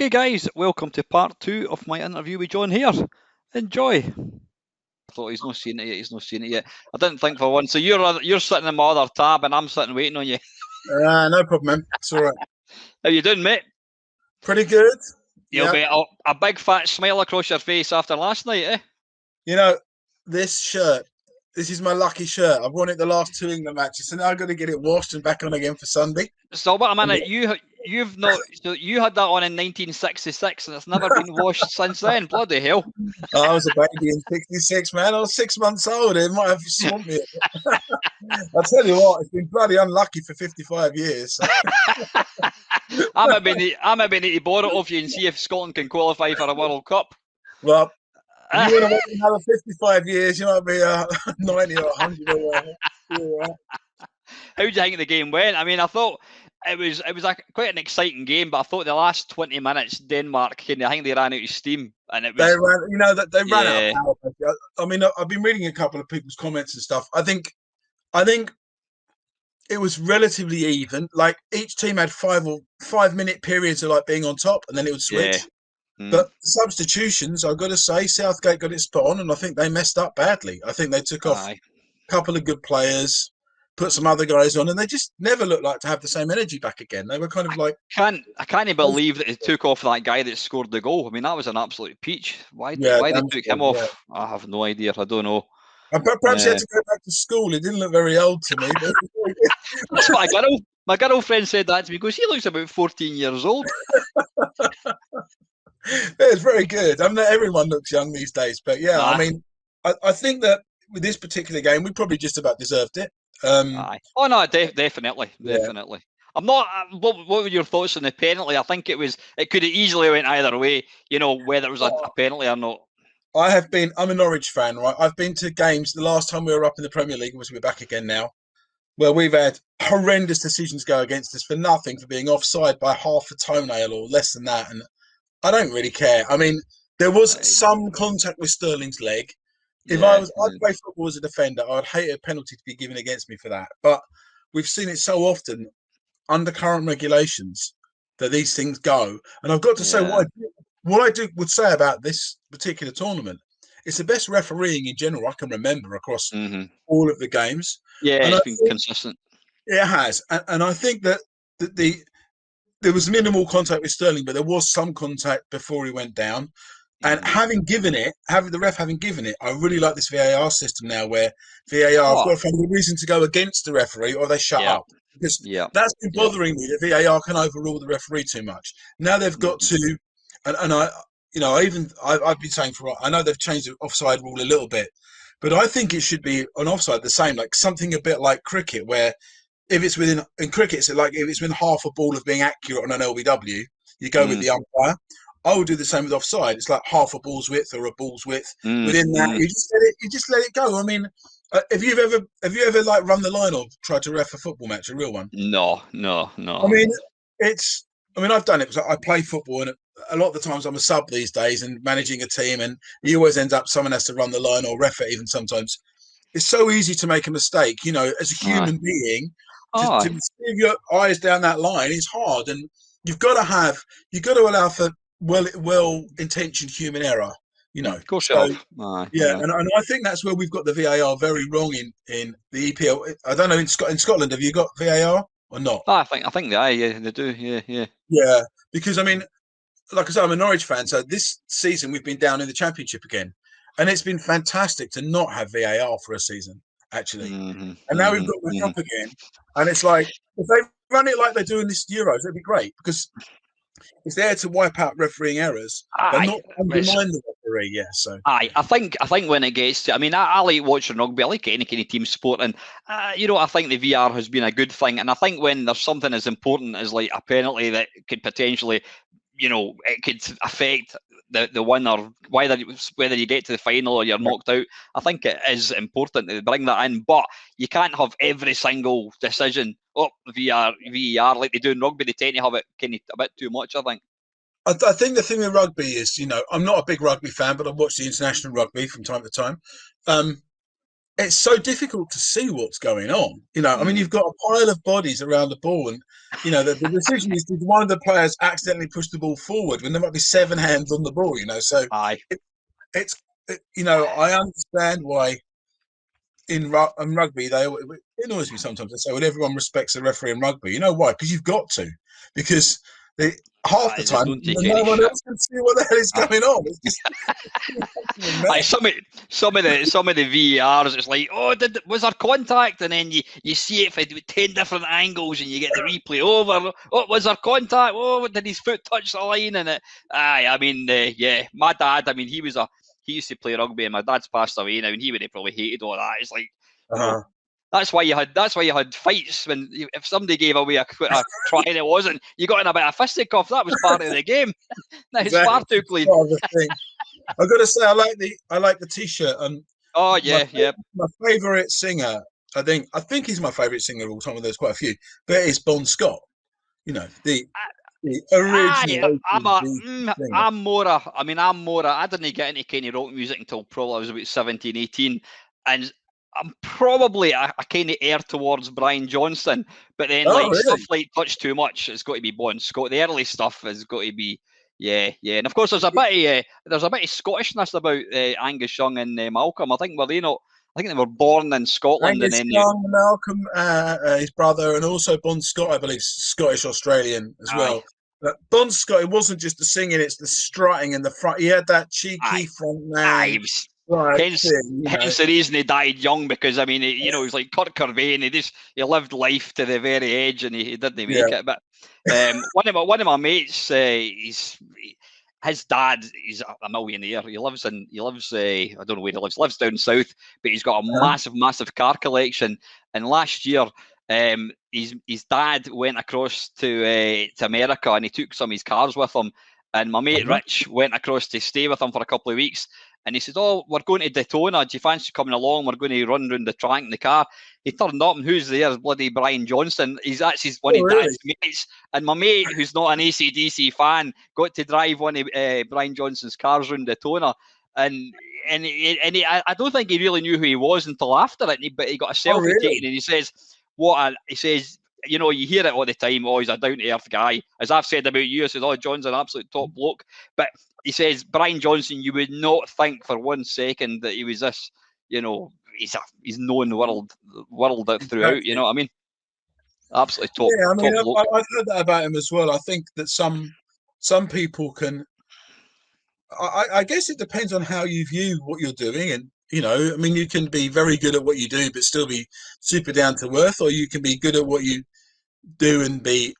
Okay guys, welcome to part 2 of my interview with Jon Hare. Enjoy. I thought he's not seen it yet. I didn't think for one. So you're sitting in my other tab and I'm sitting waiting on you. No problem, man. It's all right. How you doing, mate? Pretty good. You'll be a big fat smile across your face after last night, eh? You know, this shirt, this is my lucky shirt. I've worn it the last 2 England matches, so now I've got to get it washed and back on again for Sunday. So wait a minute, you had that on in 1966 and it's never been washed since then. Bloody hell. I was a baby in 66, man. I was 6 months old. It might have swamped me. I'll tell you what, it's been bloody unlucky for 55 years. I maybe need to borrow it off you and see if Scotland can qualify for a World Cup. Well, if you want to wait another 55 years, you might be 90 or 100 or whatever. How do you think the game went? I mean, I thought it was quite an exciting game, but I thought the last 20 minutes, Denmark, I think they ran out of steam, and it was. They ran out of power. I mean, I've been reading a couple of people's comments and stuff. I think it was relatively even. Like each team had 5-minute periods of like being on top, and then it would switch. Yeah. But substitutions, I've got to say, Southgate got it spot on, and I think they messed up badly. I think they took off a couple of good players, put some other guys on, and they just never looked like to have the same energy back again. They were kind of like... I can't believe that they took off that guy that scored the goal. I mean, that was an absolute peach. Why they took him off? Yeah. I have no idea. I don't know. Perhaps he had to go back to school. He didn't look very old to me. That's what my girlfriend said that to me. Because he looks about 14 years old. It's very good. I mean, everyone looks young these days, but yeah, I mean, I think that with this particular game, we probably just about deserved it. Oh no, definitely. I'm not. What were your thoughts on the penalty? I think it could have easily went either way. You know, whether it was a penalty or not. I'm a Norwich fan, right? I've been to games. The last time we were up in the Premier League, we're back again now, where we've had horrendous decisions go against us for nothing, for being offside by half a toenail or less than that, and I don't really care. I mean, there was some contact with Sterling's leg. If I'd play football as a defender, I'd hate a penalty to be given against me for that. But we've seen it so often under current regulations that these things go. And I've got to say, what I would say about this particular tournament, it's the best refereeing in general I can remember across all of the games. Yeah, and it's been consistent. It has. And I think that there was minimal contact with Sterling, but there was some contact before he went down. And the ref having given it, I really like this VAR system now where VAR have got to find a reason to go against the referee or they shut up. Because that's been bothering me, that VAR can overrule the referee too much. Now they've got to, I've been saying I know they've changed the offside rule a little bit, but I think it should be on offside the same, like something a bit like cricket where if it's in cricket, it's like if it's within half a ball of being accurate on an LBW, you go with the umpire. I would do the same with offside. It's like half a ball's width or a ball's width. Within that, you just let it go. I mean, have you ever like run the line or tried to ref a football match, a real one? No. I mean, I've done it because I play football, and a lot of the times I'm a sub these days and managing a team, and you always end up someone has to run the line or ref it even sometimes. It's so easy to make a mistake, you know, as a human being. To move your eyes down that line is hard, and you've got to allow for well-intentioned human error, you know. Of course, and I think that's where we've got the VAR very wrong in the EPL. I don't know in Scotland, have you got VAR or not? I think they do. Yeah, because I mean, like I said, I'm a Norwich fan, so this season we've been down in the Championship again, and it's been fantastic to not have VAR for a season. Actually, and now we've got the cup again, and it's like if they run it like they do in this Euros, it'd be great because it's there to wipe out refereeing errors, but not undermine the referee. Yeah, so I think when it gets to, I mean, I like watching rugby. I like any kind of team sport, and I think the VR has been a good thing. And I think when there's something as important as like a penalty that could potentially, it could affect the winner, whether you get to the final or you're knocked out. I think it is important to bring that in, but you can't have every single decision VAR like they do in rugby. They tend to have it kind of a bit too much, I think. I think the thing with rugby is, I'm not a big rugby fan, but I watch the international rugby from time to time. it's so difficult to see what's going on. I mean, Mm. you've got a pile of bodies around the ball, and the decision is, did one of the players accidentally push the ball forward when there might be 7 hands on the ball? So Aye. it, it's I understand why in rugby it annoys me sometimes. They say, "Well, everyone respects the referee in rugby." You know why? Because you've got to, because half the Aye, they time don't take no any one shit. else can see what the hell is Aye. going on. It's just Aye, some of the VARs, it's like, oh, was there contact? And then you see it for 10 different angles, and you get the replay over. Oh, was there contact? Oh, did his foot touch the line? And aye, I mean, yeah, my dad. I mean, he used to play rugby, and my dad's passed away now, and he would have probably hated all that. It's like, you know. uh, That's why you had fights when if somebody gave away a try and it wasn't, you got in a bit of fisticuff. That was part of the game. Now it's exactly far too clean. part of the thing. I've got to say, I like the t-shirt. And Oh my yeah, yeah. my favorite singer, I think he's my favorite singer of all time. And there's quite a few, but it's Bon Scott. The original singer. I didn't get into kind of rock music until probably I was about 17, 18. And I'm probably a kind of air towards Brian Johnson, but then Oh, like stuff really? like Touch Too Much, it's got to be Bon Scott. The early stuff has got to be, yeah, yeah. And of course there's a bit of Scottishness about Angus Young and Malcolm. I think they were born in Scotland and Angus then Young, Malcolm, his brother, and also Bon Scott, I believe, Scottish Australian as aye, well. But Bon Scott, it wasn't just the singing; it's the strutting in the front. He had that aye, cheeky front aye. man like Hence, thing. hence the reason he died young, because I mean, he was like Kurt Cobain. He lived life to the very edge, and he didn't make Yeah. it. But one of my mates, his dad is a millionaire. He lives. I don't know where he lives. Lives down south, but he's got a Uh-huh. massive, massive car collection. And last year, his dad went across to America, and he took some of his cars with him. And my mate Uh-huh. Rich went across to stay with him for a couple of weeks. And he said, "Oh, we're going to Daytona. Do you fancy coming along? We're going to run around the track in the car." He turned up, and who's there? Bloody Brian Johnson. That's one Oh, of really? Dad's mates. And my mate, who's not an AC/DC fan, got to drive one of Brian Johnson's cars around Daytona. I don't think he really knew who he was until after it. But he got a Oh, selfie really? taken, and he says, he says, you hear it all the time. Oh, he's a down to earth guy. As I've said about you, I said, oh, John's an absolute top bloke. But he says Brian Johnson, you would not think for 1 second that he was this. He's known the world throughout. You Exactly. know what I mean? Absolutely top Yeah, I mean, top bloke. I've heard that about him as well. I think that some people can. I guess it depends on how you view what you're doing, and I mean, you can be very good at what you do, but still be super down to earth, or you can be good at what you do and be,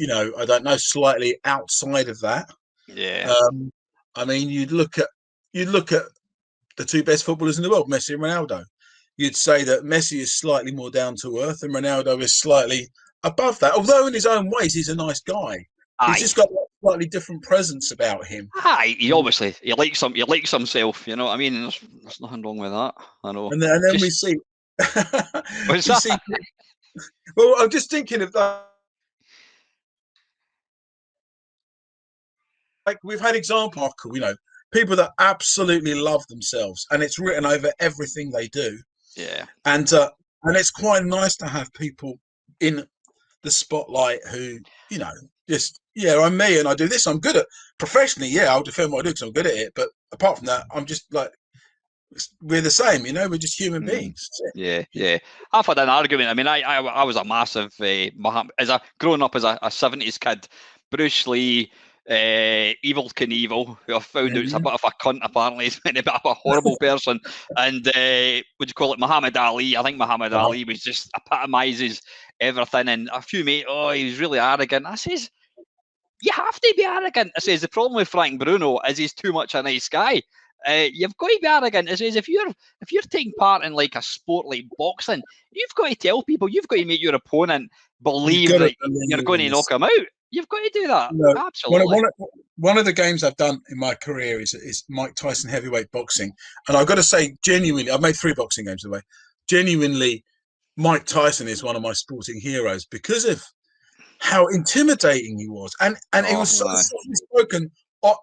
I don't know, slightly outside of that. Yeah. Um, I mean, you'd look at the two best footballers in the world, Messi and Ronaldo. You'd say that Messi is slightly more down to earth, and Ronaldo is slightly above that. Although in his own ways, he's a nice guy. He's Aye. just got a slightly different presence about him. Aye. He likes himself. You know what I mean? There's nothing wrong with that. I know. And then we Just see, what's we that? see. Well, I'm just thinking of that. Like we've had example, people that absolutely love themselves, and it's written over everything they do. Yeah. And it's quite nice to have people in the spotlight who, you know, just I'm me and I do this. I'm good at professionally. Yeah, I'll defend what I do because I'm good at it. But apart from that, I'm just like we're the same. We're just human Mm. beings. Yeah, yeah. I've had an argument. I mean, I was a massive growing up as a 70s kid. Bruce Lee, Evil Knievel, who I found out is a Mhm. bit of a cunt. Apparently, he's been a bit of a horrible person. And what do you call it, Muhammad Ali? I think Muhammad Uh-huh. Ali was just epitomises everything. And a few mates, oh, he was really arrogant. I says, you have to be arrogant. I says the problem with Frank Bruno is he's too much a nice guy. You've got to be arrogant. I says if you're taking part in like a sport like boxing, you've got to tell people, you've got to make your opponent You've believe got to that you're believe going in to knock this. him out. You've got to do that. You know, one of, Absolutely. one of one of the games I've done in my career is Mike Tyson heavyweight boxing, and I've got to say, genuinely, I've made 3 boxing games away. Genuinely, Mike Tyson is one of my sporting heroes because of how intimidating he was, and it Oh was so my. softly spoken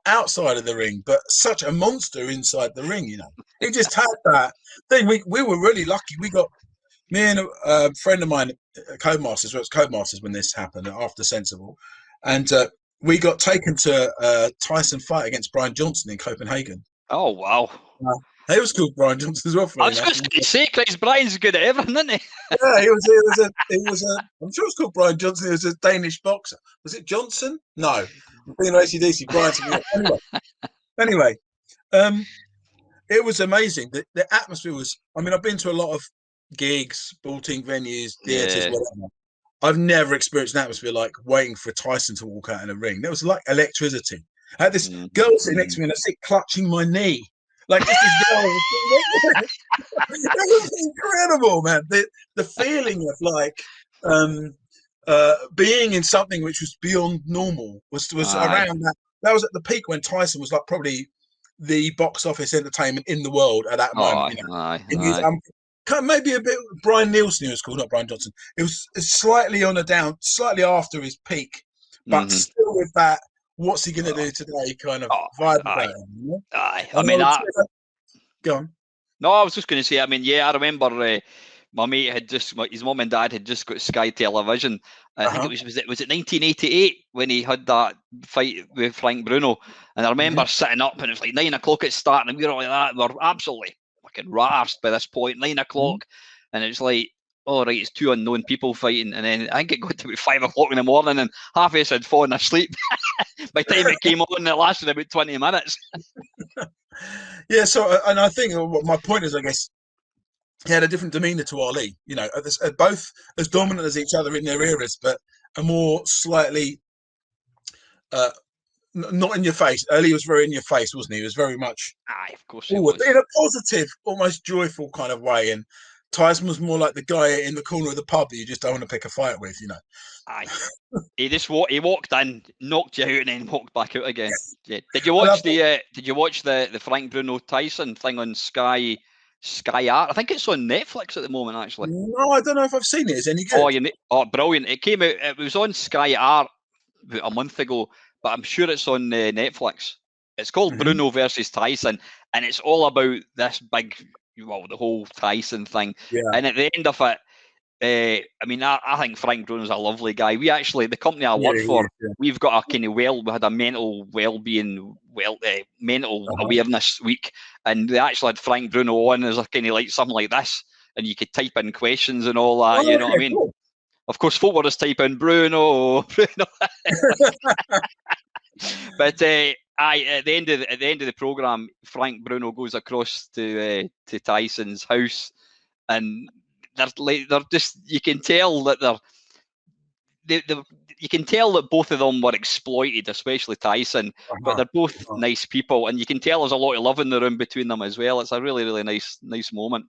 outside of the ring, but such a monster inside the ring. He just had that thing. We were really lucky. We got me and a friend of mine, Codemasters. Well, it was Codemasters when this happened after Sensible, and we got taken to a Tyson fight against Brian Johnson in Copenhagen. Oh wow! He was called Brian Johnson as well. I was just going to say, Chris, Brian's good at everything, isn't he? Yeah, he was a. I'm sure it's called Brian Johnson. He was a Danish boxer. Was it Johnson? No, I'm thinking AC/DC. Brian. Anyway, it was amazing. The atmosphere was. I mean, I've been to a lot of gigs, sporting venues, theatres, whatever. I've never experienced an atmosphere like waiting for Tyson to walk out in a ring. There was like electricity. I had this girl sitting next to me in a seat, clutching my knee. Like just this girl. It was incredible, man. The feeling of like being in something which was beyond normal was around that. That was at the peak when Tyson was like probably the box office entertainment in the world at that moment. Maybe a bit. Brian Nielsen, he was called, not Brian Johnson. It was slightly on a down, slightly after his peak, but still with that. What's he going to do today? Kind of vibe about him. I mean, go on. No, I was just going to say. I mean, I remember my mate had his mum and dad had just got Sky Television. I think was it 1988 when he had that fight with Frank Bruno, and I remember sitting up and it was like 9 o'clock at starting, and we were all like that. We were absolutely fucking rarsed by this point. 9 o'clock, and it's like, oh right, it's two unknown people fighting, and then I think it got to about 5 o'clock in the morning, and half of us had fallen asleep. By the time it came on, it lasted about 20 minutes. Yeah, so and I think my point is, I guess he had a different demeanor to Ali. Both as dominant as each other in their eras, but a more slightly not in your face. Ali was very in your face, wasn't he? He was very much of course, forward, in a positive, almost joyful kind of way. And Tyson was more like the guy in the corner of the pub that you just don't want to pick a fight with, He walked in, knocked you out, and then walked back out again. Yeah. Did you watch the Frank Bruno Tyson thing on Sky Art? I think it's on Netflix at the moment, actually. No, I don't know if I've seen it. Is it any good? Oh, brilliant! It came out. It was on Sky Art about a month ago, but I'm sure it's on Netflix. It's called Bruno versus Tyson, and it's all about this big, the whole Tyson thing. Yeah. And at the end of it, I mean, I think Frank Bruno's a lovely guy. We actually, the company I work for, we've got a kind of we had a mental well-being, mental awareness week, and they actually had Frank Bruno on as a kind of like something like this, and you could type in questions and all that. You know what I mean? Cool. Of course, folk were just type in Bruno. But at the end of the program, Frank Bruno goes across to Tyson's house, and they're just, you can tell that you can tell that both of them were exploited, especially Tyson, but they're both nice people, and you can tell there's a lot of love in the room between them as well. It's a really, really nice moment.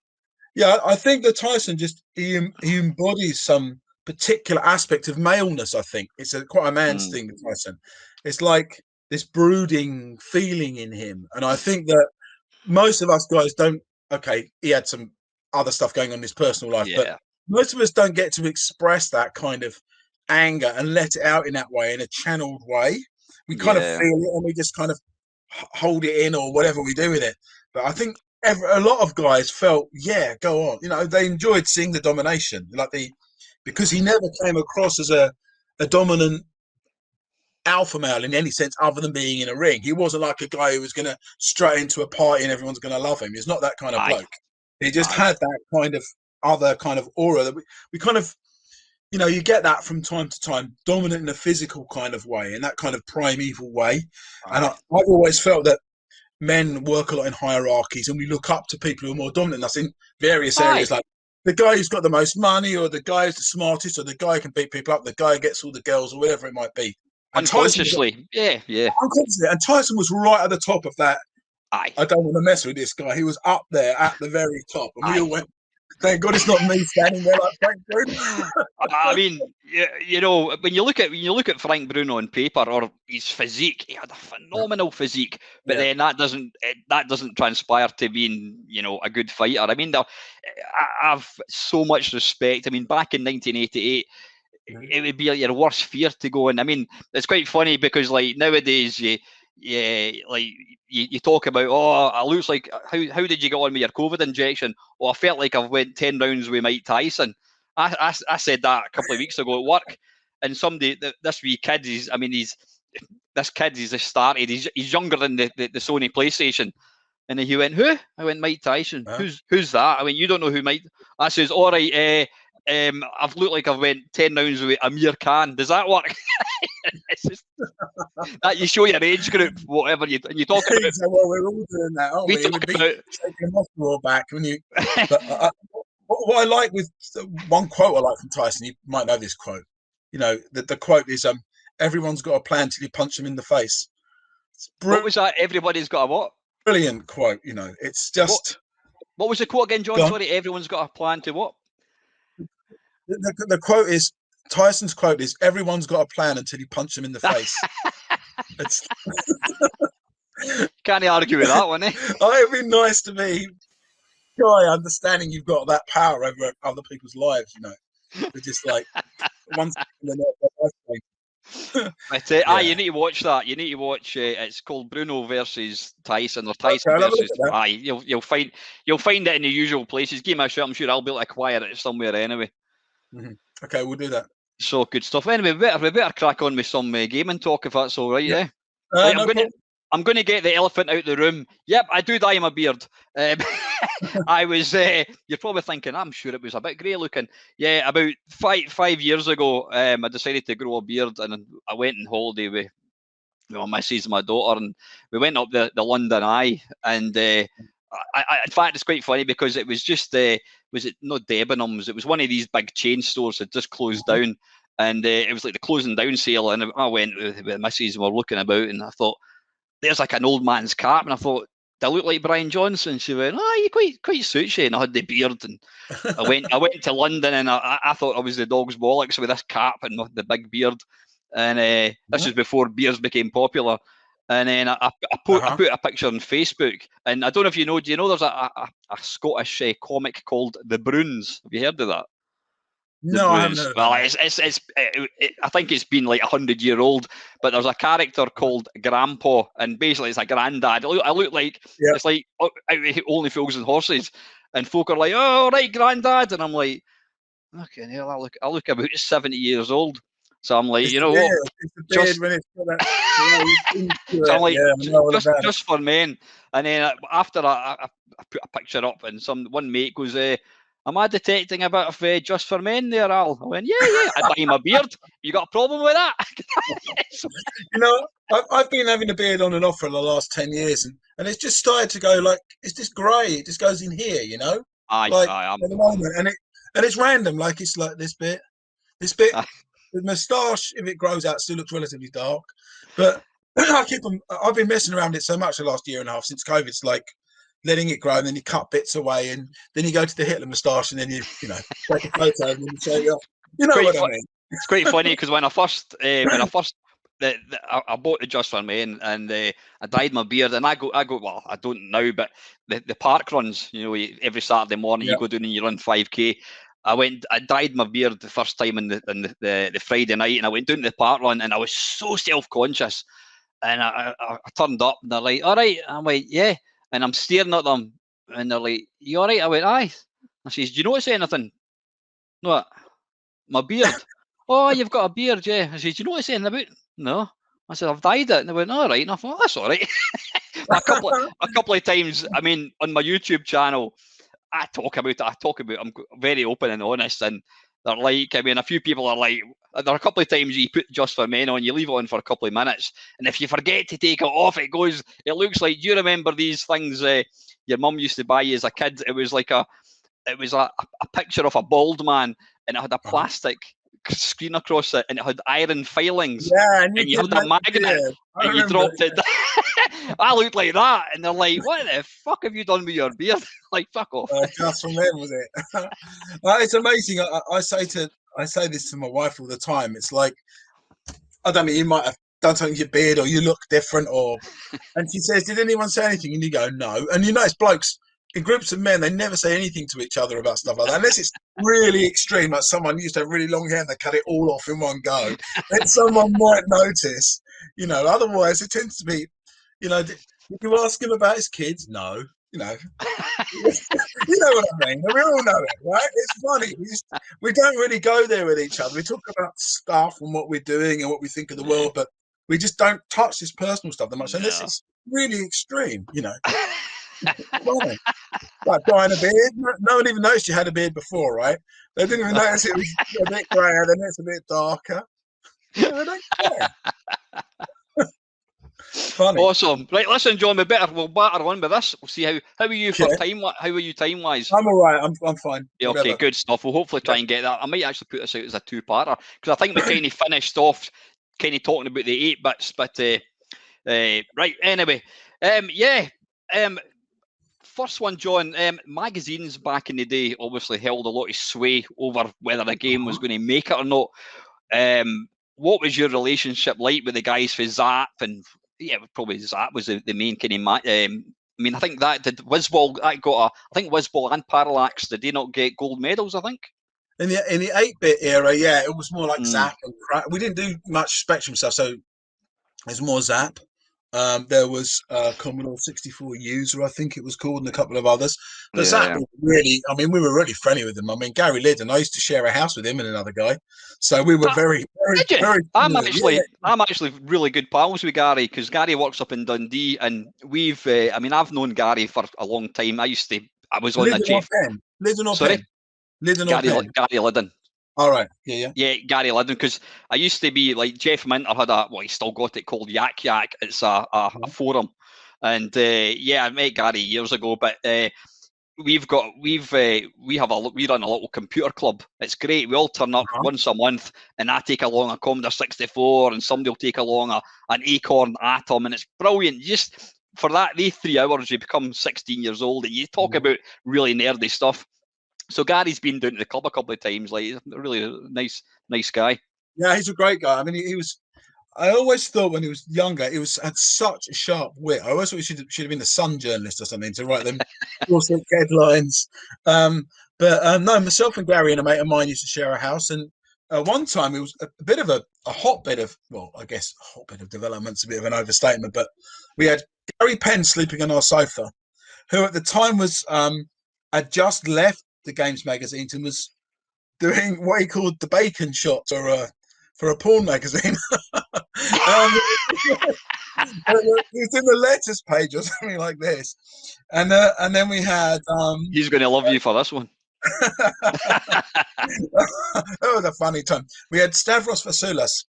Yeah, I think that Tyson he embodies some particular aspect of maleness. I think it's quite a man's thing with Tyson. It's like this brooding feeling in him, and I think that most of us guys don't. Okay, he had some other stuff going on in his personal life, but most of us don't get to express that kind of anger and let it out in that way, in a channeled way. We kind of feel it and we just kind of hold it in, or whatever we do with it. But I think a lot of guys felt, go on. They enjoyed seeing the domination, because he never came across as a dominant alpha male in any sense other than being in a ring. He wasn't like a guy who was going to strut into a party and everyone's going to love him. He's not that kind of bloke. He just had that kind of other kind of aura that we kind of, you get that from time to time, dominant in a physical kind of way, in that kind of primeval way. And I've always felt that men work a lot in hierarchies, and we look up to people who are more dominant than us in various areas, like the guy who's got the most money, or the guy who's the smartest, or the guy who can beat people up, the guy who gets all the girls, or whatever it might be. And unconsciously, unconsciously. And Tyson was right at the top of that. I don't want to mess with this guy. He was up there at the very top, and we all went, thank God it's not me standing there like Frank Bruno. I mean, when you look at Frank Bruno on paper, or his physique, he had a phenomenal physique, but then that doesn't transpire to being, a good fighter. I mean, I have so much respect. I mean, back in 1988, it would be like your worst fear to go in. I mean, it's quite funny because like nowadays, yeah, like you talk about, oh, it looks like, how did you get on with your COVID injection? Oh, I felt like I've went 10 rounds with Mike Tyson. I said that a couple of weeks ago at work, and somebody, this wee kid, this kid, he's just started. He's younger than the Sony PlayStation. And he went, who? I went, Mike Tyson. Huh? Who's that? I went, you don't know who Mike. I says, all right, I've looked like I've went 10 rounds with Amir Khan. Does that work? It's just that you show your age group, whatever you talk about. Well, we're all doing that, aren't we? We talk about taking off your back when you. But what I like with one quote I like from Tyson, you might know this quote. You know, the quote is, "Everyone's got a plan till you punch them in the face." What was that? Everybody's got a what? Brilliant quote. You know, it's just. What was the quote again, John? Sorry, everyone's got a plan to what? The quote is, Tyson's quote is, "Everyone's got a plan until you punch them in the face." It's can't argue with that one, eh? It'd be nice to be guy understanding you've got that power over other people's lives. You know, they're just like one second But you need to watch that. You need to watch. It's called Bruno versus Tyson, or Tyson versus. You'll find it in the usual places. Give me a shout. I'm sure I'll be able to acquire it somewhere anyway. Mm-hmm. Okay, we'll do that. So good stuff. Anyway, we better crack on with some gaming talk if that's all right. Yeah. I'm going to get the elephant out of the room. Yep, I do dye my beard. I was. You're probably thinking, I'm sure it was a bit grey looking. Yeah, about 5 years ago, I decided to grow a beard, and I went on holiday with my missus and my daughter, and we went up the London Eye, and in fact, it's quite funny because it was just was it not Debenhams? It was one of these big chain stores that just closed down, and it was like the closing down sale, and I went with missus and we were looking about, and I thought, there's like an old man's cap, and I thought, do I look like Brian Johnson? She went, you quite suits you. And I had the beard, and I went to London, and I thought I was the dog's bollocks with this cap and the big beard. And this was before beards became popular. And then I put a picture on Facebook, and I don't know if you know. Do you know there's a Scottish comic called The Bruins? Have you heard of that? No, I haven't heard. Well, I think it's been like 100-year-old, but there's a character called Grandpa, and basically it's a granddad. I look like it's like Only Fools and Horses, and folk are like, "Oh, right, granddad," and I'm like, "Okay, hell, I look about 70 years old." So I'm like, it's you know what? So I'm like, just for men. And then after I put a picture up, and one mate goes, "Am I detecting a bit of just for men there, Al?" I went, yeah. I dye my beard. You got a problem with that? You know, I've been having a beard on and off for the last 10 years, and it's just started to go like, it's just grey. It just goes in here, you know? At the moment. And it's random. Like, it's like this bit. The moustache, if it grows out, still looks relatively dark. But I've been messing around with it so much the last year and a half since COVID. It's like letting it grow, and then you cut bits away, and then you go to the Hitler moustache, and then you take a photo, and then you say, you know what I mean. It's quite funny because when I first I bought the Just for Men, and I dyed my beard, and I go. Well, I don't now, but the park runs, every Saturday morning you go down and you run 5K. I dyed my beard the first time in the Friday night, and I went down to the park run, and I was so self-conscious, and I turned up, and they're like, "All right," I'm like, "Yeah," and I'm staring at them, and they're like, "You all right?" I went, "Aye." I says, "Do you notice anything?" "What?" "My beard." "Oh, you've got a beard, yeah." I says, "Do you notice anything about?" "No." I said, "I've dyed it." And they went, "All right." And I thought, "That's all right." a couple of times, I mean, on my YouTube channel, I talk about it. I'm very open and honest, and they're like, I mean, a few people are like, there are a couple of times you put Just for Men on, you leave it on for a couple of minutes, and if you forget to take it off, it looks like, do you remember these things your mum used to buy you as a kid? It was like a picture of a bald man, and it had a plastic screen across it, and it had iron filings, and you had a magnet, and you dropped it. I looked like that, and they're like, "What the fuck have you done with your beard?" Like, fuck off. Just from them, was it? It's amazing. I say this to my wife all the time. It's like, I don't know, you might have done something to your beard, or you look different, and she says, "Did anyone say anything?" And you go, "No." And it's blokes in groups of men, they never say anything to each other about stuff like that, unless it's really extreme, like someone used to have really long hair and they cut it all off in one go. Then someone might notice, otherwise it tends to be, You know, did you ask him about his kids? No. You know, you know what I mean. We all know it, right? It's funny. We don't really go there with each other. We talk about stuff and what we're doing and what we think of the world, but we just don't touch this personal stuff that much unless it's really extreme. You know, funny. Like dyeing a beard. No one even noticed you had a beard before, right? They didn't even notice it was a bit grayer, then it's a bit darker. You know, they don't care. Funny. Awesome. Right, listen, John, we'll batter on with this. We'll see how are you for time. How are you time wise? I'm all right. I'm fine. Yeah, okay, good stuff. We'll hopefully try and get that. I might actually put this out as a two-parter because I think we kind of finished off kind of talking about the 8 bits, but right. Anyway, first one, John. Magazines back in the day obviously held a lot of sway over whether a game was going to make it or not. What was your relationship like with the guys for Zapp? And yeah, probably Zapp was the main kind of. I mean, I think that did Whizball. That got I think Whizball and Parallax. Did they not get gold medals? I think in the 8-bit era, yeah, it was more like Zapp. And we didn't do much Spectrum stuff, so there's more Zapp. There was Commodore 64 User, I think it was called, and a couple of others. But Zapp was really, I mean, we were really friendly with them. I mean, Gary Liddon, I used to share a house with him and another guy. So we were very I'm actually really good pals with Gary because Gary works up in Dundee and we've, I mean, I've known Gary for a long time. I was on Liddon or Penn? Gary Liddon. All right. Yeah, Gary Liddon, because I used to be like Jeff Minter had he still got it called Yak Yak. It's a forum, and I met Gary years ago. But we run a little computer club. It's great. We all turn up once a month, and I take along a Commodore 64, and somebody will take along an Acorn Atom, and it's brilliant. Just for these 3 hours, you become 16 years old, and you talk about really nerdy stuff. So Gary's been down to the club a couple of times. Like, he's a really nice guy. Yeah, he's a great guy. I mean, he was. I always thought when he was younger, he had such a sharp wit. I always thought he should have been a Sun journalist or something to write them headlines. But no, myself and Gary and a mate of mine used to share a house, and one time it was a bit of a hotbed of, well, I guess a hotbed of development's a bit of an overstatement, but we had Gary Penn sleeping on our sofa, who at the time was had just left the Games magazines and was doing what he called the bacon shot for a porn magazine. It was in the letters page or something like this, and then we had. He's going to love you for this one. That was a funny time. We had Stavros Vassoulas.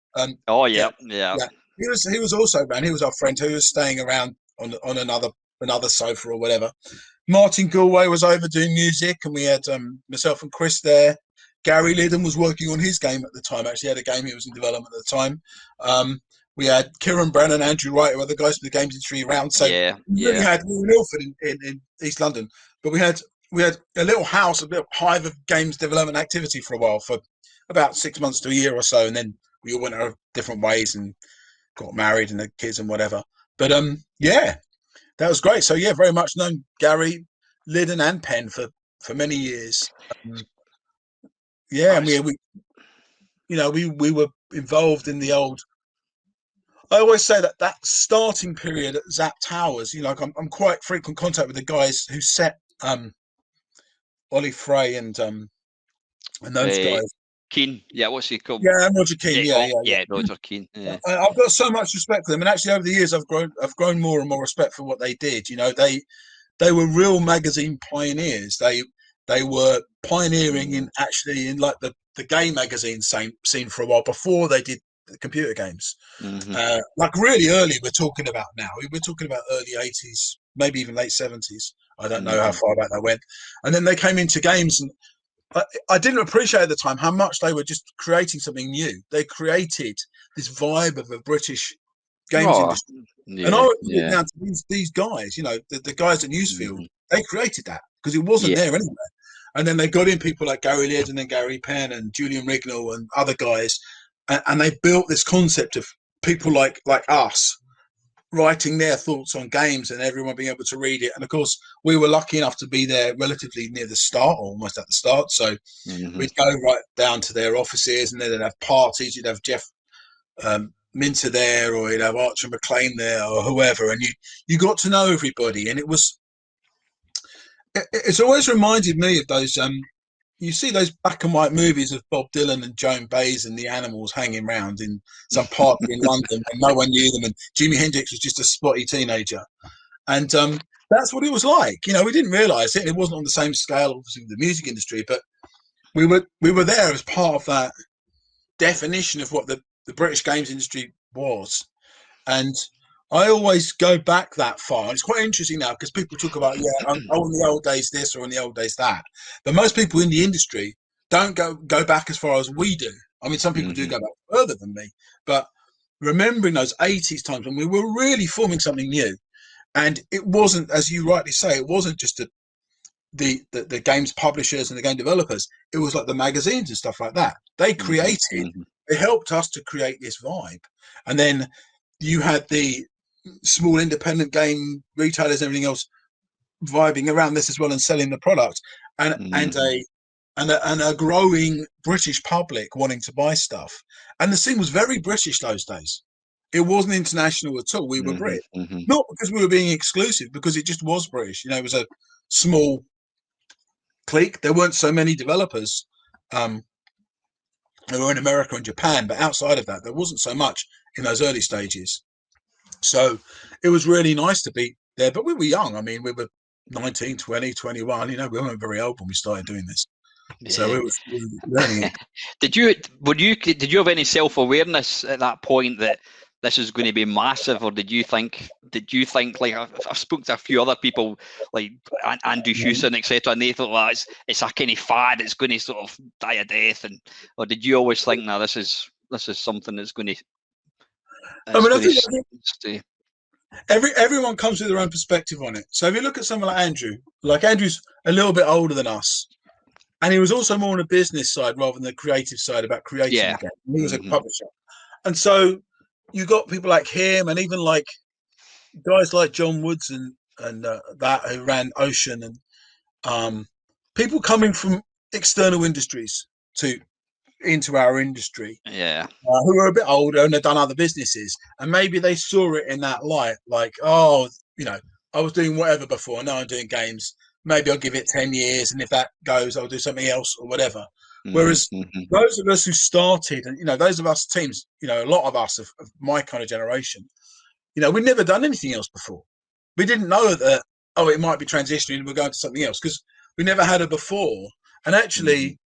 He was also around. He was our friend who was staying around on another sofa or whatever. Martin Galway was over doing music, and we had myself and Chris there. Gary Liddon was working on his game at the time. Actually, had a game he was in development at the time. We had Kieran Brennan, Andrew Wright, who were the guys from the games industry around. So we were in Ilford in East London, but we had a little house, a little hive of games development activity for a while, for about 6 months to a year or so, and then we all went our different ways and got married and had kids and whatever. But that was great. So very much known Gary Liddon and Penn for many years. And we were involved in the old. I always say that starting period at Zapp Towers. I'm quite frequent contact with the guys who set Ollie Frey and those guys. Keane, what's he called? Yeah, Roger Keane. Roger Keane. Yeah. I've got so much respect for them, and actually over the years I've grown more and more respect for what they did. They were real magazine pioneers. They were pioneering in like the game magazine scene for a while before they did the computer games. Mm-hmm. Like really early, we're talking about now. We're talking about early 80s, maybe even late 70s. I don't know how far back that went. And then they came into games, and I didn't appreciate at the time how much they were just creating something new. They created this vibe of a British games industry. And I would put it down to these guys, the guys at Newsfield, they created that because it wasn't there anyway. And then they got in people like Gary Liddon and Gary Penn and Julian Rignall and other guys, and they built this concept of people like us writing their thoughts on games and everyone being able to read it. And of course, we were lucky enough to be there relatively near the start, or almost at the start. So we'd go right down to their offices, and then they'd have parties. You'd have Jeff Minter there, or you'd have Archer McLean there, or whoever, and you got to know everybody, and it's always reminded me of those. You see those black and white movies of Bob Dylan and Joan Baez and the Animals hanging around in some park in London, and no one knew them, and Jimi Hendrix was just a spotty teenager, and that's what it was like. We didn't realise it. It wasn't on the same scale, obviously, with the music industry, but we were there as part of that definition of what the British games industry was. And I always go back that far. It's quite interesting now because people talk about, in the old days this or in the old days that. But most people in the industry don't go back as far as we do. I mean, some people do go back further than me. But remembering those 80s times when we were really forming something new, and it wasn't, as you rightly say, it wasn't just the games publishers and the game developers. It was like the magazines and stuff like that. They they helped us to create this vibe. And then you had the small independent game retailers and everything else vibing around this as well and selling the product, and a growing British public wanting to buy stuff. And the scene was very British those days. It wasn't international at all. We were British, not because we were being exclusive, because it just was British. It was a small clique. There weren't so many developers. They were in America and Japan, but outside of that, there wasn't so much in those early stages. So it was really nice to be there. But we were young. I mean, we were 19, 20, 21. We weren't very old when we started doing this. Yeah. So it was learning. Did you have any self-awareness at that point that this is going to be massive, or did you think like I've spoken to a few other people like Andrew Hewson, etc., and they thought, well, it's a kind of fad, it's going to sort of die a death, or did you always think, no, this is something that's going to? I think everyone comes with their own perspective on it. So if you look at someone like Andrew's a little bit older than us, and he was also more on the business side rather than the creative side about creating the game. He was a publisher, and so you got people like him, and even like guys like John Woods and that who ran Ocean, and people coming from external industries into our industry, who are a bit older and have done other businesses, and maybe they saw it in that light, like, I was doing whatever before, now I'm doing games. Maybe I'll give it 10 years, and if that goes, I'll do something else or whatever. Whereas those of us who started, and those of us teams, a lot of us of my kind of generation, we'd never done anything else before. We didn't know that, it might be transitioning and we're going to something else, because we never had it before. And actually,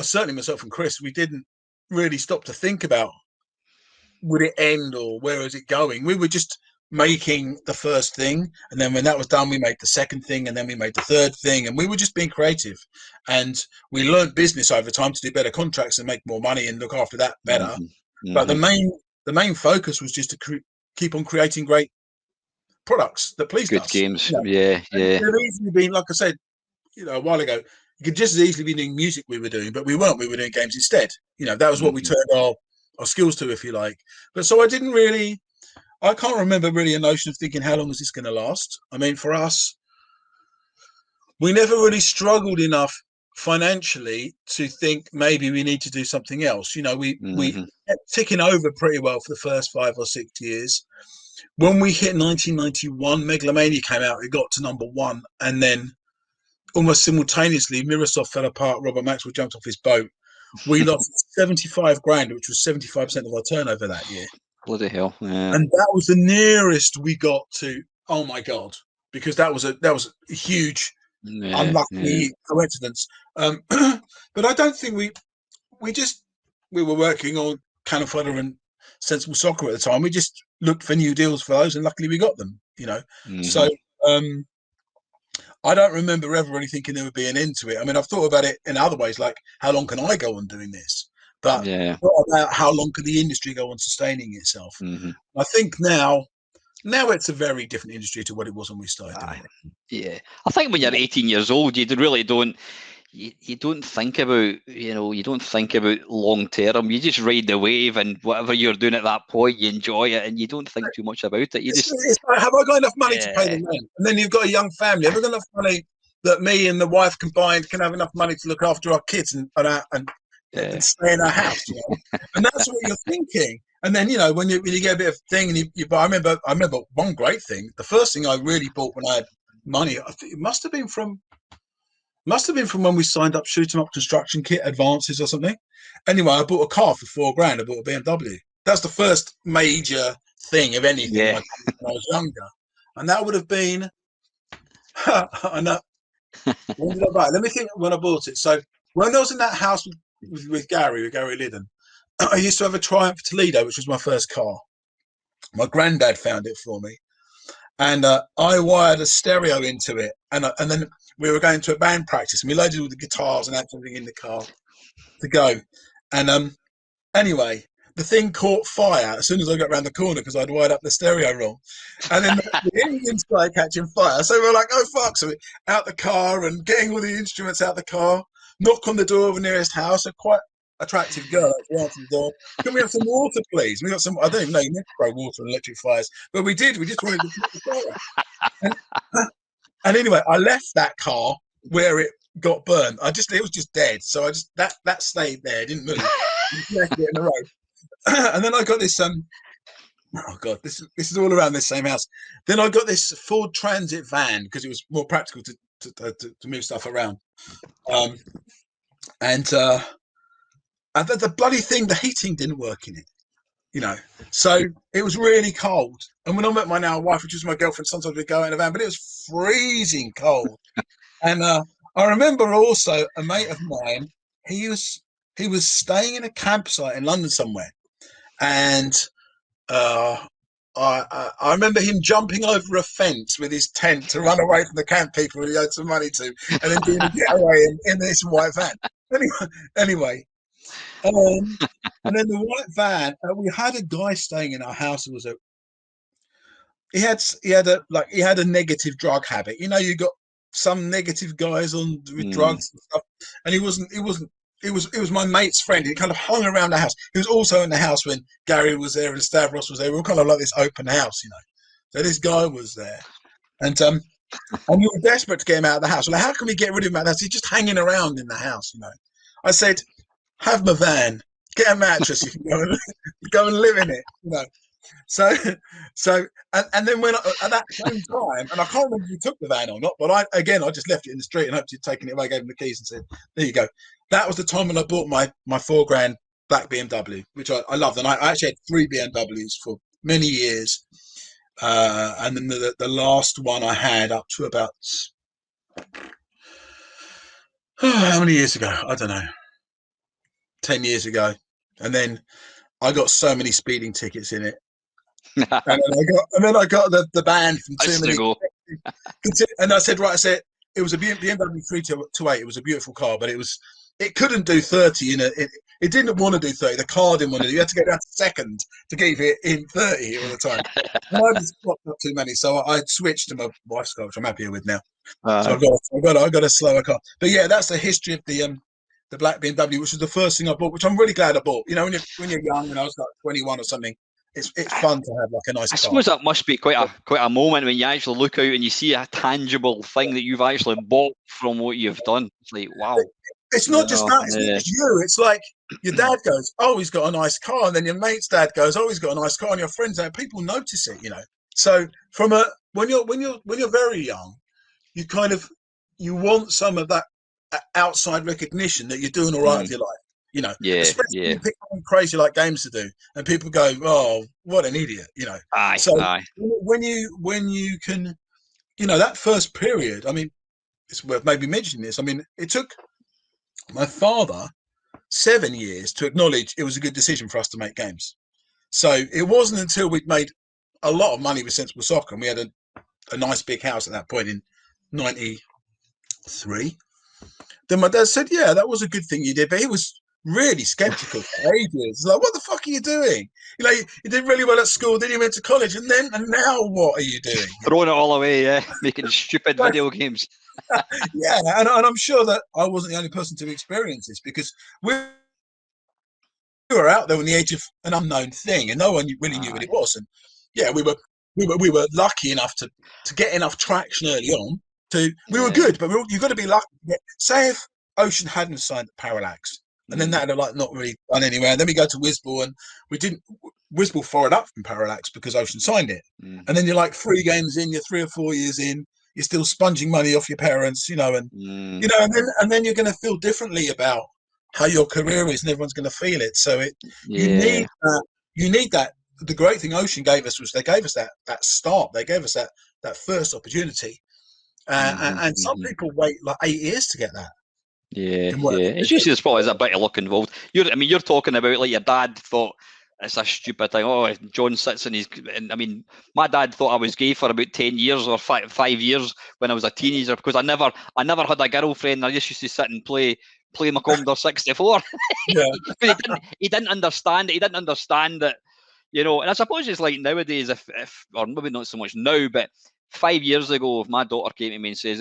certainly myself and Chris, we didn't really stop to think about, would it end or where is it going? We were just making the first thing, and then when that was done, we made the second thing, and then we made the third thing, and we were just being creative. And we learned business over time to do better contracts and make more money and look after that better. But the main focus was just to keep on creating great products that pleased us. Good games. Yeah. It could have easily been, like I said, a while ago, it could just as easily be doing music we were doing, but we weren't. We were doing games instead. That was what we turned our skills to, if you like. But so I can't remember really a notion of thinking, how long is this going to last? I mean, for us, we never really struggled enough financially to think maybe we need to do something else. We kept ticking over pretty well for the first 5 or 6 years. When we hit 1991, Megalomania came out, it got to number 1, and then almost simultaneously, Mirasoft fell apart, Robert Maxwell jumped off his boat. We lost 75 grand, which was 75% of our turnover that year. Bloody hell! Yeah. And that was the nearest we got to. Oh my god! Because that was a huge, unlucky coincidence. But I don't think we were working on Cannon Fodder and Sensible Soccer at the time. We just looked for new deals for those, and luckily we got them. So I don't remember ever really thinking there would be an end to it. I mean, I've thought about it in other ways, like how long can I go on doing this? But what about how long can the industry go on sustaining itself? I think now it's a very different industry to what it was when we started doing it. Yeah, I think when you're 18 years old, you really don't. You don't think about, you don't think about long term. You just ride the wave, and whatever you're doing at that point, you enjoy it, and you don't think too much about it. It's like, have I got enough money to pay the rent? And then you've got a young family. Have I got enough money that me and the wife combined can have enough money to look after our kids and and stay in our house, you know. And that's what you're thinking. And then, you know, when you get a bit of thing, and but I remember one great thing. The first thing I really bought when I had money, I think it must have been from when we signed up Shoot 'em Up construction kit advances or something. Anyway, I bought a car for $4,000. I bought a BMW. That's the first major thing of anything when I was younger, and that would have been. And when did I buy it? Let me think when I bought it. So when I was in that house with Gary Liddon, I used to have a Triumph Toledo, which was my first car. My granddad found it for me, and I wired a stereo into it, and then we were going to a band practice, and we loaded all the guitars and everything in the car to go. And anyway, the thing caught fire as soon as I got around the corner because I'd wired up the stereo wrong, and then the engine started catching fire. So we were like, "Oh fuck!" So we out the car and getting all the instruments out the car. Knock on the door of the nearest house. A quite attractive girl answered the door. Can we have some water, please? We got some. I don't even know. You never grow water and electric fires, but we did. We just wanted to put the fire. And anyway, I left that car where it got burned. It was just dead. So I just that stayed there. It didn't move. Just left it in the road. And then I got this. Oh god, this is all around this same house. Then I got this Ford Transit van because it was more practical to move stuff around. And the bloody thing, the heating didn't work in it, you know. So it was really cold. And when I met my now wife, which was my girlfriend, sometimes we'd go in a van, but it was freezing cold. And I remember also a mate of mine. He was staying in a campsite in London somewhere, and I remember him jumping over a fence with his tent to run away from the camp people who he owed some money to, and then doing a getaway in this white van. Anyway, and then the white van. We had a guy staying in our house who was he had a negative drug habit. You know, you got some negative guys with drugs and stuff, and it was my mate's friend. He kind of hung around the house. He was also in the house when Gary was there and Stavros was there. We were kind of like this open house, you know. So this guy was there, and we were desperate to get him out of the house. Like, how can we get rid of him out of the house? He's just hanging around in the house, you know. I said, have my van, get a mattress, you can go and live in it, you know. So, and then when at that same time, and I can't remember if he took the van or not, but I just left it in the street and hoped he'd taken it away, gave him the keys and said, there you go. That was the time when I bought my $4,000 black BMW, which I loved. And I actually had 3 BMWs for many years. And then the last one I had up to about, how many years ago? I don't know, 10 years ago. And then I got so many speeding tickets in it. and then I got the ban from too many. And I said, it was a BMW 328. It was a beautiful car, but it couldn't do 30 it didn't want to do 30. The car didn't want to do. You had to go down to second to keep it in 30 all the time. And I just popped up too many, so I switched to my wife's car, which I'm happier with now. So I got a slower car. But yeah, that's the history of the black BMW, which was the first thing I bought, which I'm really glad I bought. You know, when you're young, and I was like 21 or something, it's fun to have like a nice car. I suppose that must be quite a moment when you actually look out and you see a tangible thing that you've actually bought from what you've done. It's like, wow. It's not just that, it's not just you. It's like your dad goes, oh, he's got a nice car, and then your mate's dad goes, oh, he's got a nice car, and your friends, people notice it, you know. So when you're very young, you want some of that outside recognition that you're doing all right with your life, you know. Especially when you pick something crazy like games to do, and people go, oh, what an idiot, you know. When you can, you know, that first period, I mean, it's worth maybe mentioning this. I mean, it took my father 7 years to acknowledge it was a good decision for us to make games. So it wasn't until we'd made a lot of money with Sensible Soccer, and we had a nice big house at that point in 93. Then my dad said, yeah, that was a good thing you did. But he was really skeptical for ages. Like, what the fuck are you doing? You know, you did really well at school, then you went to college, and now what are you doing? Throwing it all away, making stupid video games. Yeah, and I'm sure that I wasn't the only person to experience this, because we were out there on the edge of an unknown thing, and no one really knew what it was. And yeah, we were lucky enough to get enough traction early on. We were good, but you've got to be lucky. Say if Ocean hadn't signed Parallax, And then that had like not really gone anywhere. And then we go to Wisball, and we didn't. Wisball followed up from Parallax because Ocean signed it. And then you're like 3 games in, you're 3 or 4 years in, you're still sponging money off your parents, you know, and and then you're going to feel differently about how your career is, and everyone's going to feel it. So you need that. You need that. The great thing Ocean gave us was they gave us that start. They gave us that first opportunity, and some people wait like 8 years to get that. Yeah. It's usually there's probably a bit of luck involved. You're talking about like your dad thought it's a stupid thing. Oh, John sits in his. And I mean, my dad thought I was gay for about 10 years or 5 years when I was a teenager because I never had a girlfriend. I just used to sit and play my Commodore 64. Yeah. But he didn't understand it. He didn't understand that, you know. And I suppose it's like nowadays, if or maybe not so much now, but 5 years ago, if my daughter came to me and says,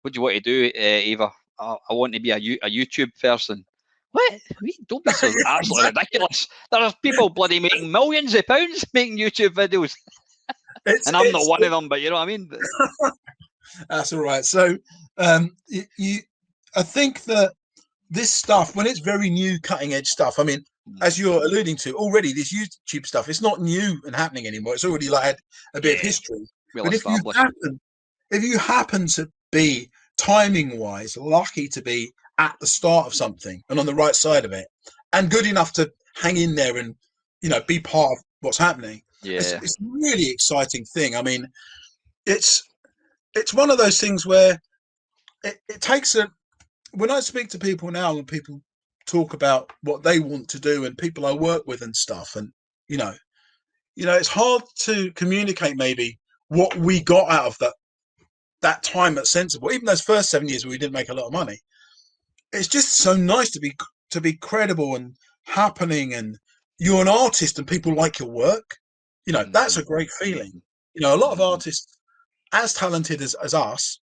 "What do you want to do, Ava?" I want to be a YouTube person. What? Don't be so absolutely ridiculous. There are people bloody making millions of pounds making YouTube videos. And I'm not one of them, but you know what I mean? That's all right. So I think that this stuff, when it's very new, cutting edge stuff, I mean, as you're alluding to already, this YouTube stuff, it's not new and happening anymore. It's already like had a bit of history. But if you happen to be timing wise lucky to be at the start of something and on the right side of it and good enough to hang in there and, you know, be part of what's happening, it's a really exciting thing. I mean, it's one of those things where it takes when I speak to people now and people talk about what they want to do and people I work with and stuff, and you know it's hard to communicate maybe what we got out of that time at Sensible, even those first 7 years where we didn't make a lot of money. It's just so nice to be credible and happening, and you're an artist and people like your work. You know, that's a great feeling. You know, a lot of artists, as talented as us,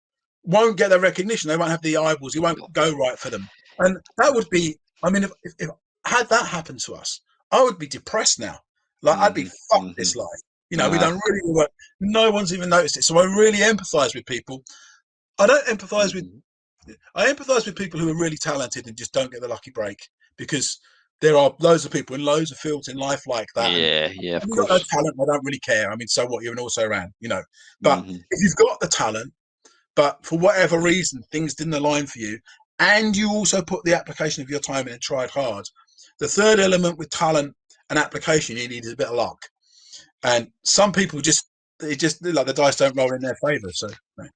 won't get the recognition. They won't have the eyeballs. It won't go right for them. And that would be, I mean, if had that happened to us, I would be depressed now. Like, I'd be fucked this life. You know, we done really good work. No one's even noticed it. So I really empathise with people. I empathise with people who are really talented and just don't get the lucky break, because there are loads of people in loads of fields in life like that. Yeah, of course. Got no talent, I don't really care. I mean, so what? You're an also-ran, you know. But if you've got the talent, but for whatever reason things didn't align for you, and you also put the application of your time in and tried hard, the third element with talent and application you need is a bit of luck. And some people just like the dice don't roll in their favour. So,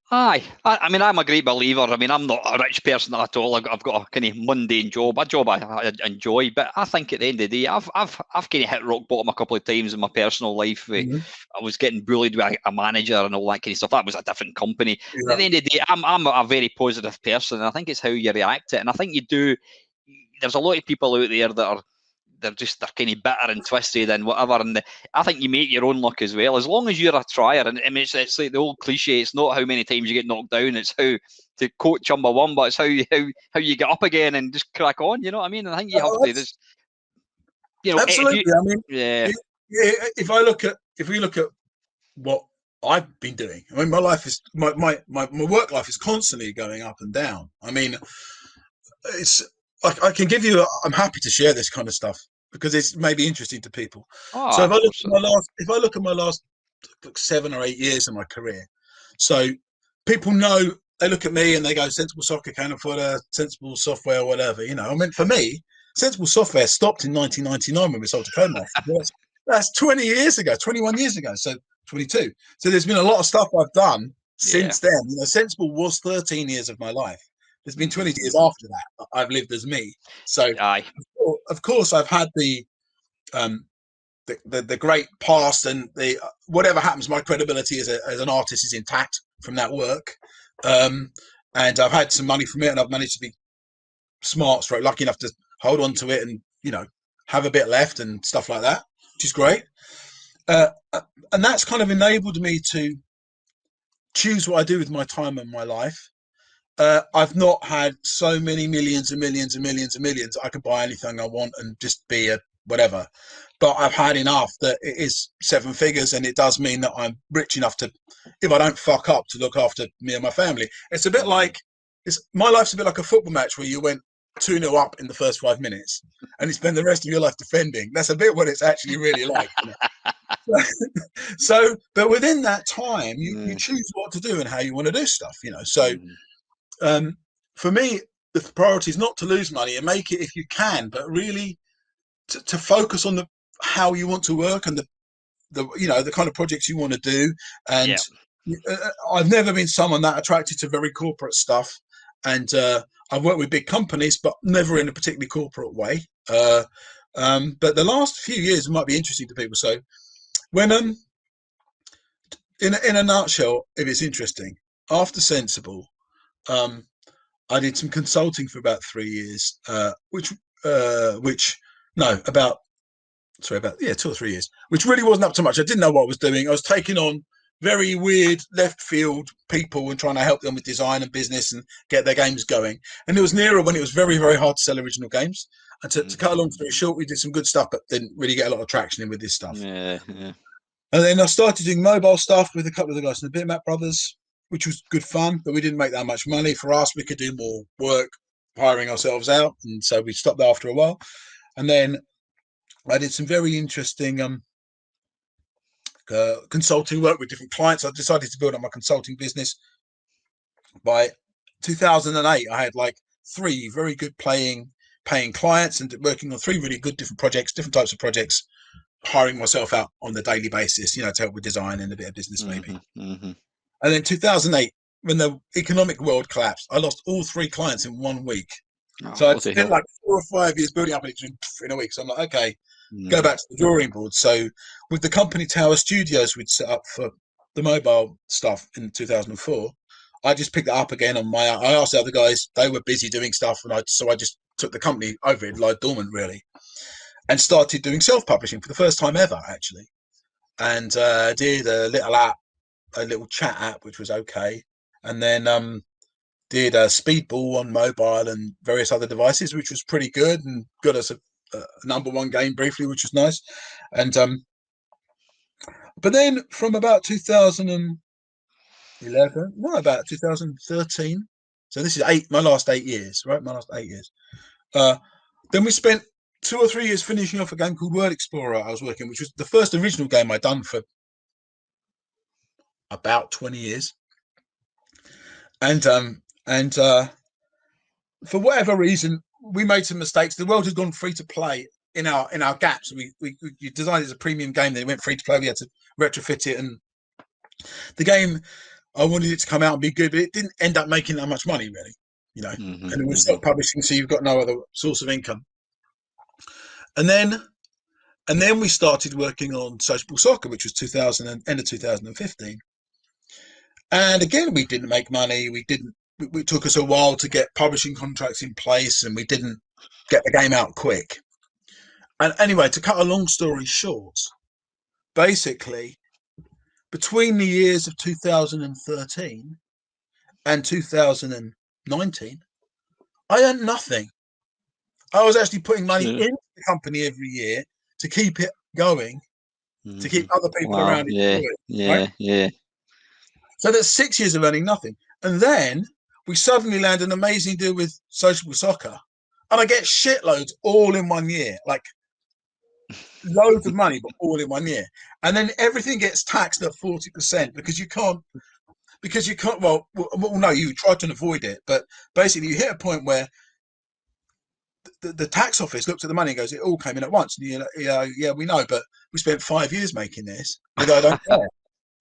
I mean, I'm a great believer. I mean, I'm not a rich person at all. I've got a kind of mundane job, a job I enjoy. But I think at the end of the day, I've kind of hit rock bottom a couple of times in my personal life. I was getting bullied by a manager and all that kind of stuff. That was a different company. Yeah. At the end of the day, I'm a very positive person, and I think it's how you react to it. And I think you do. There's a lot of people out there that are. They're kind of bitter and twisted and whatever, and I think you make your own luck as well, as long as you're a trier. And I mean, it's like the old cliche, it's not how many times you get knocked down, it's how, to quote Chumbawamba, it's how you get up again and just crack on, you know what I mean? And I think you have to just, you know, absolutely. If we look at what I've been doing, I mean, my life is my work life is constantly going up and down. I mean, it's I can give you. I'm happy to share this kind of stuff because it's maybe interesting to people. So if I look at my last 7 or 8 years of my career, so people know, they look at me and they go, Sensible Soccer, Cannon Fodder, Sensible Software, whatever. You know, I mean, for me, Sensible Software stopped in 1999 when we sold to Codemaster. That's 20 years ago, 21 years ago, so 22. So there's been a lot of stuff I've done since then. You know, Sensible was 13 years of my life. There's been 20 years after that I've lived as me. So of course I've had the great past, and the whatever happens, my credibility as an artist is intact from that work. And I've had some money from it, and I've managed to be smart, lucky enough to hold on to it, and you know, have a bit left and stuff like that, which is great. And that's kind of enabled me to choose what I do with my time and my life. I've not had so many millions and millions and millions and millions. I could buy anything I want and just be a whatever. But I've had enough that it is 7 figures, and it does mean that I'm rich enough to, if I don't fuck up, to look after me and my family. It's a bit like, my life's a bit like a football match where you went 2-0 up in the first 5 minutes and you spend the rest of your life defending. That's a bit what it's actually really like. So, but within that time, you choose what to do and how you want to do stuff, So, for me, the priority is not to lose money and make it if you can, but really to focus on how you want to work and the kind of projects you want to do. And I've never been someone that attracted to very corporate stuff. And I've worked with big companies, but never in a particularly corporate way. But the last few years might be interesting to people. So when in a nutshell, if it's interesting, after Sensible, I did some consulting for about 3 years, about 2 or 3 years, which really wasn't up to much. I didn't know what I was doing. I was taking on very weird left field people and trying to help them with design and business and get their games going. And it was nearer when it was very, very hard to sell original games. And to cut a long story short, we did some good stuff, but didn't really get a lot of traction in with this stuff. Yeah. And then I started doing mobile stuff with a couple of the guys in the Bitmap Brothers, which was good fun, but we didn't make that much money. For us, we could do more work hiring ourselves out. And so we stopped after a while. And then I did some very interesting consulting work with different clients. I decided to build up my consulting business. By 2008, I had like 3 very good paying clients and working on 3 really good different projects, different types of projects, hiring myself out on the daily basis, to help with design and a bit of business maybe. And then 2008, when the economic world collapsed, I lost all 3 clients in 1 week. So I spent like 4 or 5 years building up an in a week. So I'm like, okay, go back to the drawing board. So with the company Tower Studios we'd set up for the mobile stuff in 2004, I just picked it up again on my own. I asked the other guys, they were busy doing stuff, and I just took the company over. It lied dormant really, and started doing self-publishing for the first time ever actually, and did a little app, a little chat app, which was okay, and then did a Speedball on mobile and various other devices, which was pretty good, and got us a #1 game briefly, which was nice. And but then from about 2011, about 2013, so this is my last 8 years, right? My last 8 years. Then we spent 2 or 3 years finishing off a game called World Explorer I was working, which was the first original game I'd done for about 20 years. And for whatever reason, we made some mistakes. The world had gone free to play in our gaps. We designed it as a premium game. Then it went free to play. We had to retrofit it, and the game, I wanted it to come out and be good, but it didn't end up making that much money, really. And it was self-publishing, so you've got no other source of income. And then we started working on Sociable Soccer, which was end of 2015. And again, we didn't make money. It took us a while to get publishing contracts in place, and we didn't get the game out quick. And anyway, to cut a long story short, basically, between the years of 2013 and 2019, I earned nothing. I was actually putting money into the company every year to keep it going, to keep other people around it. Yeah. So that's 6 years of earning nothing. And then we suddenly land an amazing deal with Sociable Soccer, and I get shitloads all in 1 year, like loads of money, but all in 1 year. And then everything gets taxed at 40% because you can't. Well, no, you try to avoid it, but basically you hit a point where the tax office looks at the money and goes, "It all came in at once." And yeah, we know, but we spent 5 years making this. But I don't care.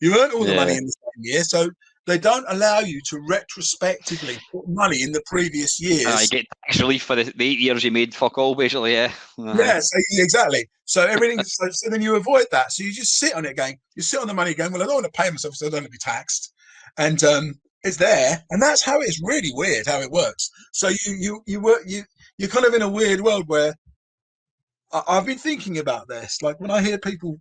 You earned all the money in the same year, so they don't allow you to retrospectively put money in the previous years. I get tax relief for the 8 years you made fuck all, basically, yeah. Yeah, exactly. So everything. so then you avoid that. So you just sit on it going, you sit on the money going, well, I don't want to pay myself, so I don't want to be taxed. And it's there, and that's how it's really weird how it works. So you're kind of in a weird world where I've been thinking about this. Like when I hear people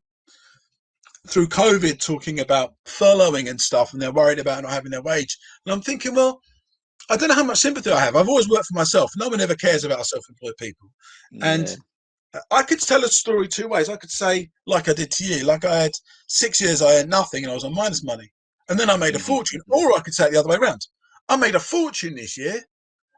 through COVID talking about furloughing and stuff, and they're worried about not having their wage, and I'm thinking, well, I don't know how much sympathy I have. I've always worked for myself. No one ever cares about self-employed people. And I could tell a story 2 ways. I could say, like I did to you, like I had 6 years I earned nothing and I was on minus money, and then I made a fortune. Or I could say it the other way around. I made a fortune this year,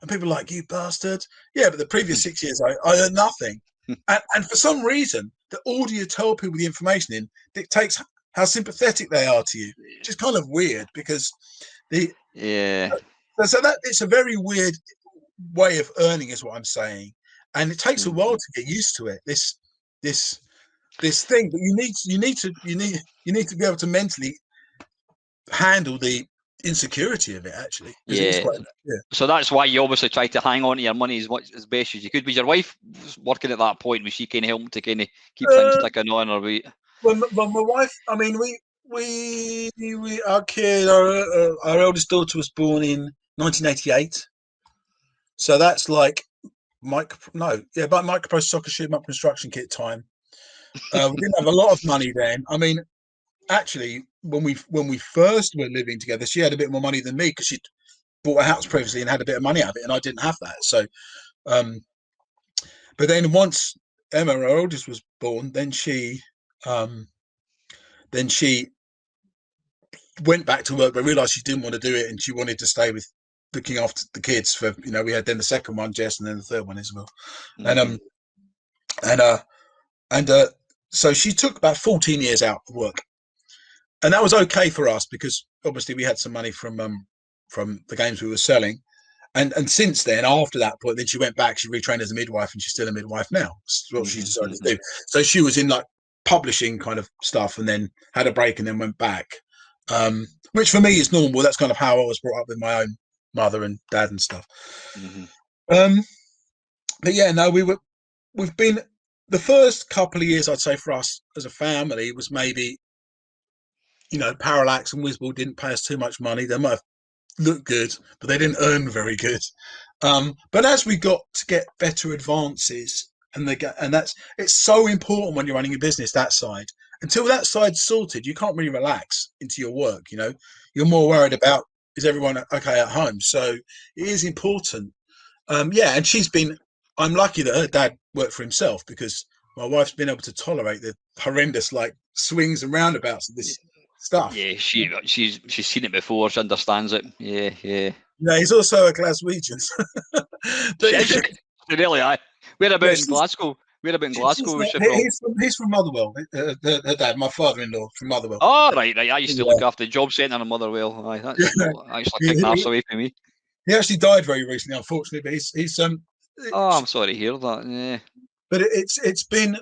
And people are like, you bastard. Yeah, but the previous 6 years, I earned nothing. And for some reason, the order you tell people the information in dictates how sympathetic they are to you, which is kind of weird because so that it's a very weird way of earning, is what I'm saying. And it takes a while to get used to it. This thing, but you need to be able to mentally handle the insecurity of it, actually. It is quite, So that's why you obviously try to hang on to your money as best as you could. Was your wife working at that point? Was she kind of helping to kind of keep things ticking on, or we? Well, my wife. I mean, our kid, our eldest daughter was born in 1988. So that's like about Micropro soccer shoot 'em up construction kit time. We didn't have a lot of money then. I mean, actually, when we first were living together, she had a bit more money than me because she'd bought a house previously and had a bit of money out of it, and I didn't have that. So, but then once Emma, our oldest, was born, then she went back to work, but realised she didn't want to do it, and she wanted to stay with looking after the kids. For we had then the second one, Jess, and then the third one, Isabel, and so she took about 14 years out of work, and that was okay for us because obviously we had some money from the games we were selling, and since then, after that point, then she went back. She retrained as a midwife, and she's still a midwife now. That's what she decided to do. So she was in like publishing kind of stuff, and then had a break, and then went back. Which for me is normal. That's kind of how I was brought up with my own mother and dad and stuff. But yeah, no, we've been the first couple of years, I'd say, for us as a family was maybe, Parallax and Whizball didn't pay us too much money. They might have looked good, but they didn't earn very good. But as we got to get better advances, it's so important when you're running a business, that side. Until that side's sorted, you can't really relax into your work. You're more worried about, is everyone okay at home? So it is important. And I'm lucky that her dad worked for himself, because my wife's been able to tolerate the horrendous swings and roundabouts of this stuff. Yeah, she's seen it before. She understands it. Yeah. Yeah, he's also a Glaswegian. Really, where about in Glasgow? Where about in Glasgow? He's from Motherwell. Her dad, my father-in-law, from Motherwell. Oh, right. I used to look after the job centre in Motherwell. That's actually kicking arse away from me. He actually died very recently, unfortunately. But he's I'm sorry to hear that. Yeah. But it's been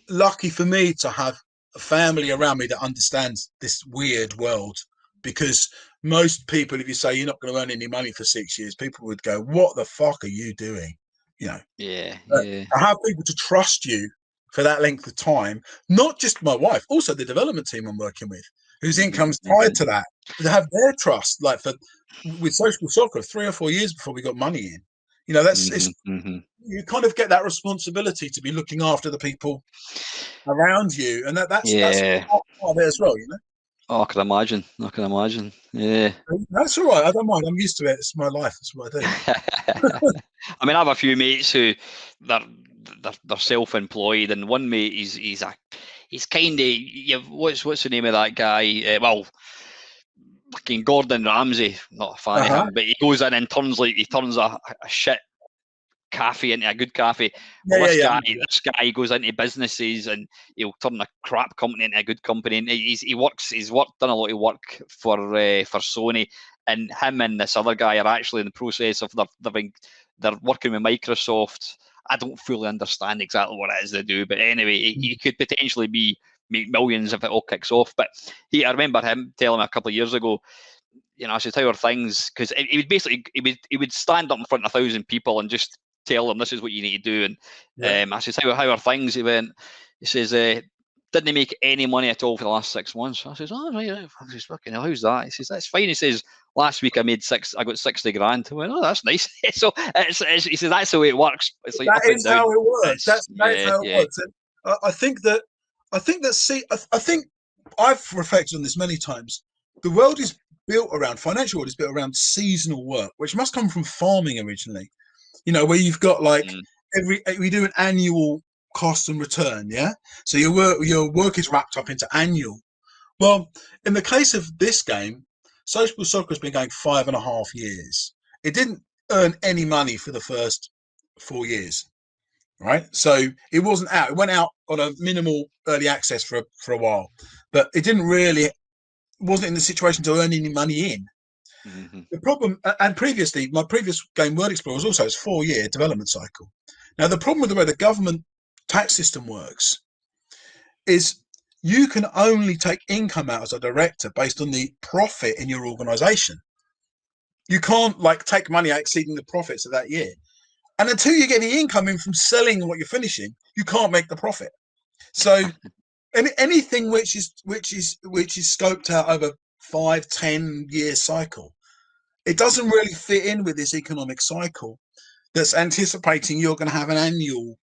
lucky for me to have a family around me that understands this weird world, because most people, if you say you're not going to earn any money for 6 years, people would go, "What the fuck are you doing?" Yeah. To have people to trust you for that length of time, not just my wife, also the development team I'm working with, whose income's tied to that, to have their trust, with social soccer, 3 or 4 years before we got money in. You kind of get that responsibility to be looking after the people around you, and that's part of it as well. Oh, I can imagine. Yeah. That's all right. I don't mind. I'm used to it. It's my life. That's what I do. I mean, I have a few mates who they're self-employed, and one mate he's kind of what's the name of that guy? Fucking Gordon Ramsay. Not a fan of him, but he goes in and turns a shit cafe into a good cafe. This guy goes into businesses and he'll turn a crap company into a good company. And he's done a lot of work for Sony, and him and this other guy are actually in the process of they're working with Microsoft. I don't fully understand exactly what it is they do, but anyway, he could potentially make millions if it all kicks off. But I remember him telling me a couple of years ago, I said, how are things? Because he would stand up in front of 1,000 people and just tell them this is what you need to do. And I said, how are things? He says, didn't make any money at all for the last 6 months. I says, oh, right. I says, fucking hell, how's that? He says, that's fine. He says, last week I got 60 grand. I went, oh, that's nice. So he says, that's the way it works. It's like that is how it works. That's how it works. And I think I've reflected on this many times. The world is built around, financial world is built around seasonal work, which must come from farming originally. Where you've got we do an annual cost and return, yeah. So your work is wrapped up into annual. Well, in the case of this game, social soccer has been going 5.5 years. it didn't earn any money for the first 4 years, right? So it wasn't out. It went out on a minimal early access for a while, but it wasn't in the situation to earn any money in. Mm-hmm. The problem, and previously, my previous game, Word Explorer, was also its 4-year development cycle. Now, the problem with the way the government tax system works is you can only take income out as a director based on the profit in your organisation. You can't take money out exceeding the profits of that year. And until you get the income in from selling what you're finishing, you can't make the profit. So anything which is scoped out over 5-10 year cycle, it doesn't really fit in with this economic cycle that's anticipating you're going to have an annual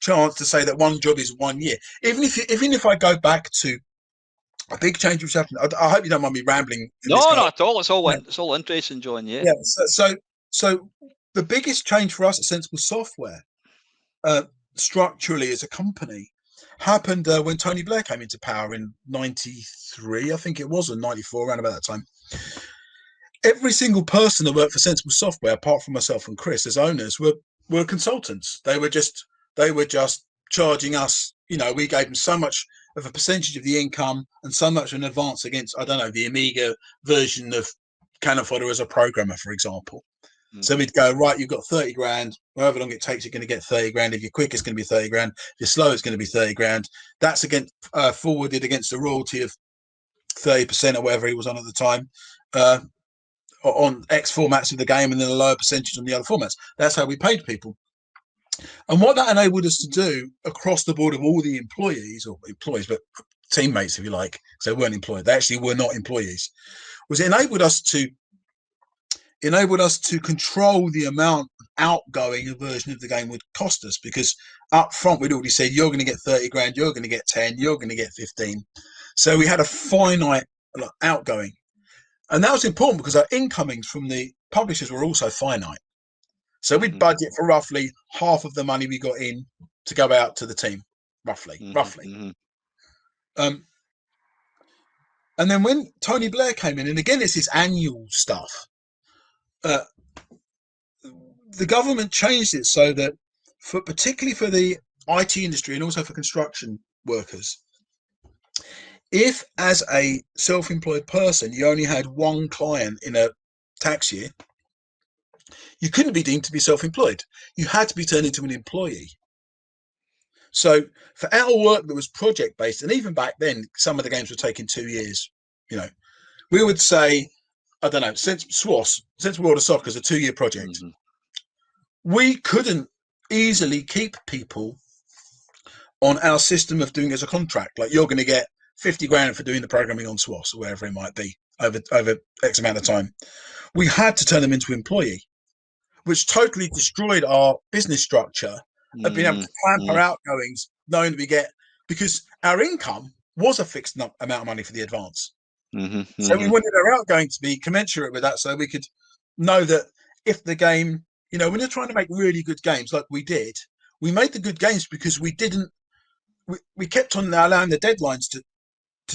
chance to say that one job is 1 year. Even if I go back to a big change which happened, I hope you don't mind me rambling. No, not at all. It's all interesting, John. Yeah. Yeah. So the biggest change for us at Sensible Software, structurally as a company, happened when Tony Blair came into power in '93, I think it was, or '94, around about that time. Every single person that worked for Sensible Software, apart from myself and Chris as owners, were consultants. They were just charging us. We gave them so much of a percentage of the income and so much in advance against, I don't know, the Amiga version of Cannon Fodder as a programmer, for example. Mm-hmm. So we'd go, right, you've got 30 grand, however long it takes, you're going to get 30 grand. If you're quick, it's going to be 30 grand. If you're slow, it's going to be 30 grand. That's forwarded against a royalty of 30% or whatever he was on at the time, on X formats of the game, and then a lower percentage on the other formats. That's how we paid people. And what that enabled us to do across the board of all the employees, but teammates, if you like, because they weren't employed, they actually were not employees, was it enabled us to control the amount of outgoing a version of the game would cost us, because up front we'd already said you're going to get 30 grand, you're going to get 10, you're going to get 15. So we had a finite outgoing. And that was important because our incomings from the publishers were also finite. So we'd budget for roughly half of the money we got in to go out to the team, roughly. Mm-hmm. And then when Tony Blair came in, and again, it's this annual stuff, the government changed it so that, particularly for the IT industry and also for construction workers, if as a self-employed person you only had one client in a tax year, you couldn't be deemed to be self-employed. You had to be turned into an employee. So for our work that was project-based, and even back then, some of the games were taking 2 years, we would say, I don't know, since World of Soccer is a 2-year project, we couldn't easily keep people on our system of doing it as a contract. Like, you're going to get 50 grand for doing the programming on SWOS or wherever it might be over X amount of time. We had to turn them into employee, which totally destroyed our business structure of being able to plan our outgoings, knowing that we get, because our income was a fixed amount of money for the advance. So we wanted our outgoing to be commensurate with that, so we could know that if the game, when you're trying to make really good games like we did, we made the good games because we kept on allowing the deadlines to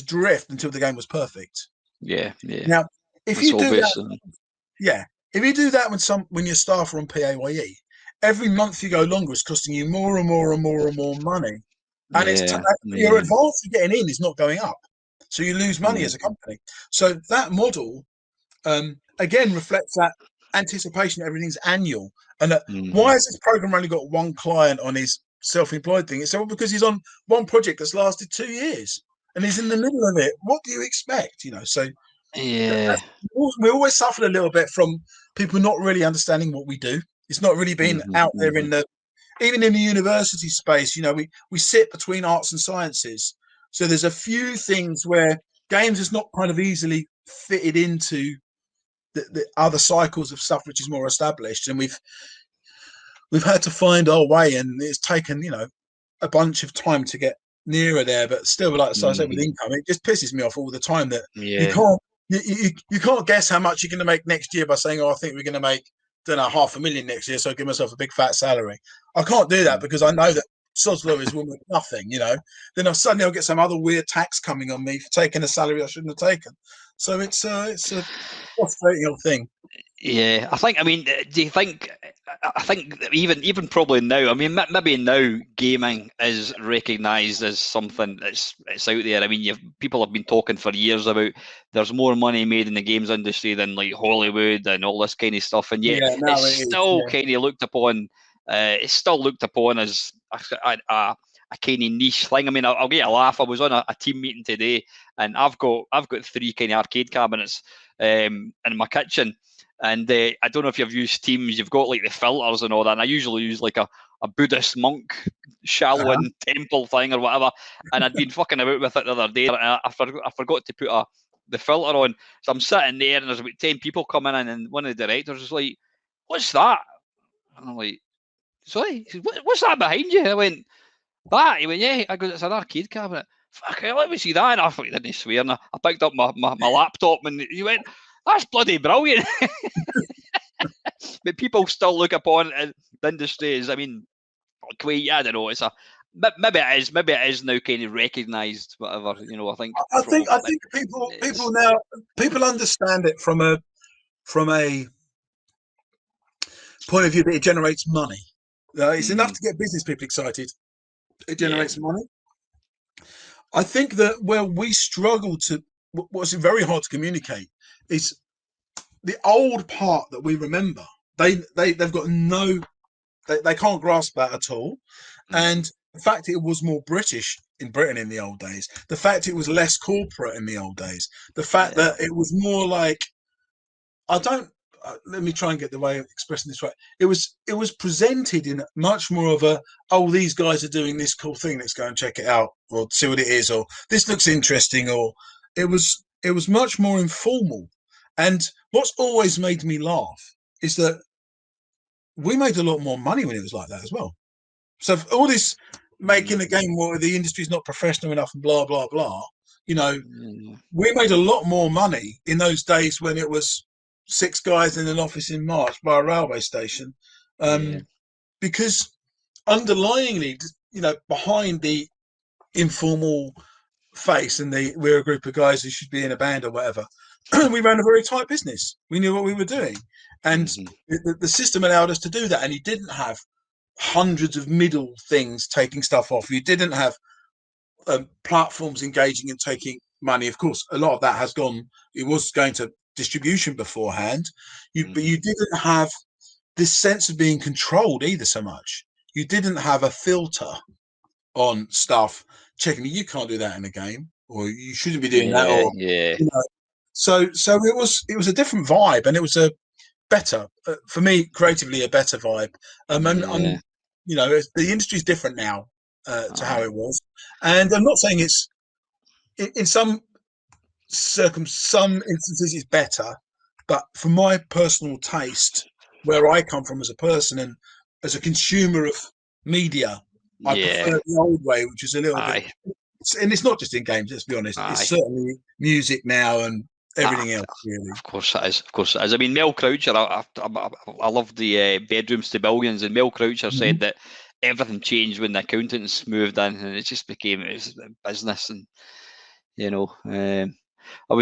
drift until the game was perfect. Yeah. Now, if you do that when your staff are on PAYE, every month you go longer, it's costing you more and more and more and more money, and your advance you're getting in is not going up, so you lose money as a company. So that model, again, reflects that anticipation that everything's annual, and that why has this programmer only got one client on his self-employed thing? It's because he's on one project that's lasted 2 years and he's in the middle of it. What do you expect? So we always suffered a little bit from people not really understanding what we do. It's not really been out there even in the university space. We sit between arts and sciences, so there's a few things where games is not kind of easily fitted into the other cycles of stuff which is more established, and we've had to find our way, and it's taken a bunch of time to get nearer there. But still, like I said, with income, it just pisses me off all the time that you can't guess how much you're going to make next year by saying, I think we're going to make, don't know, 500,000 next year, so I give myself a big fat salary. I can't do that because I know that Soslo is woman nothing, Then I'll get some other weird tax coming on me for taking a salary I shouldn't have taken. So it's a frustrating old thing. Yeah, I think. I mean, do you think? I think even probably now. I mean, maybe now gaming is recognised as something that's it's out there. I mean, people have been talking for years about there's more money made in the games industry than like Hollywood and all this kind of stuff, and yet Yeah, now it's it is. still Yeah. kind of looked upon. It's still looked upon as a kind of niche thing. I mean, I'll get a laugh. I was on a team meeting today, and I've got 3 kind of arcade cabinets in my kitchen. And I don't know if you've used Teams. You've got like the filters and all that. And I usually use like a Buddhist monk Shaolin temple thing or whatever. And I'd been fucking about with it the other day. And I forgot to put the filter on. So I'm sitting there and there's about 10 people coming in. And one of the directors is like, "What's that?" And I'm like, "Sorry, what's that behind you?" I went, "That?" He went, "Yeah." I go, "It's an arcade cabinet." "Fuck it, let me see that." And I thought, he didn't swear. And I picked up my laptop and he went, "That's bloody brilliant." But people still look upon the industry as, I mean, quite, I don't know, it's a maybe it is now kind of recognised, whatever, I think I think people now understand it from a point of view that it generates money. It's enough to get business people excited. It generates money. I think that where we struggle to, what's very hard to communicate, is the old part that we remember. They've got they can't grasp that at all. And the fact it was more British in Britain in the old days, the fact it was less corporate in the old days, the fact that it was more like, let me try and get the way of expressing this right. It was presented in much more of a, these guys are doing this cool thing, let's go and check it out or see what it is, or this looks interesting, or it was much more informal. And what's always made me laugh is that we made a lot more money when it was like that as well. So all this making the game where the industry's not professional enough and blah blah blah, we made a lot more money in those days when it was 6 guys in an office in March by a railway station, because underlyingly, behind the informal face and we're a group of guys who should be in a band or whatever, we ran a very tight business. We knew what we were doing, and the system allowed us to do that. And you didn't have hundreds of middle things taking stuff off. You didn't have platforms engaging and taking money. Of course, a lot of that has gone. It was going to distribution beforehand, but you didn't have this sense of being controlled either so much. You didn't have a filter on stuff checking you can't do that in a game, or you shouldn't be doing that, or so it was a different vibe, and it was a better for me creatively, a better vibe. The industry's different now to how it was, and I'm not saying it's in some instances it's better, but for my personal taste, where I come from as a person and as a consumer of media, I prefer the old way, which is a little bit, and it's not just in games, let's be honest. It's certainly music now and everything else, really. Of course it is. I mean, Mel Croucher, I love the Bedrooms to Billions, and Mel Croucher said that everything changed when the accountants moved in, and it just became business. And I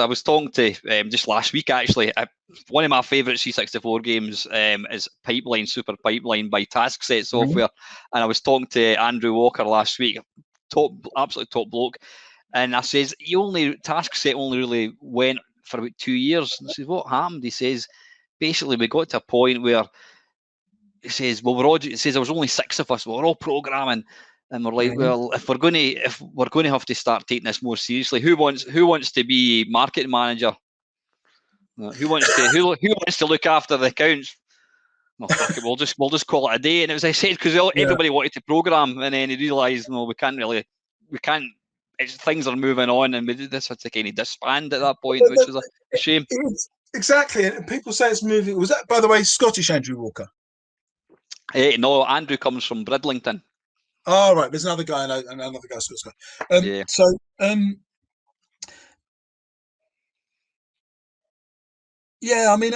was talking to just last week, actually. One of my favourite C64 games is Super Pipeline by Taskset Software, and I was talking to Andrew Walker last week, absolutely top bloke, and I says Taskset only really went for about 2 years. And I says, what happened? He says, basically we got to a point where he says, there was only 6 of us, we were all programming. And we're like, well, if we're going to have to start taking this more seriously, who wants to be marketing manager? Who wants to look after the accounts? Well, fuck it, we'll just call it a day. And it was, I said, because everybody wanted to program, and then he realised, no, we can't. Things are moving on, and we just had to kind of disband at that point, which was a shame. Exactly, and people say it's moving. Was that, by the way, Scottish Andrew Walker? No, Andrew comes from Bridlington. Oh, right. There's another guy, Scott. So, I mean,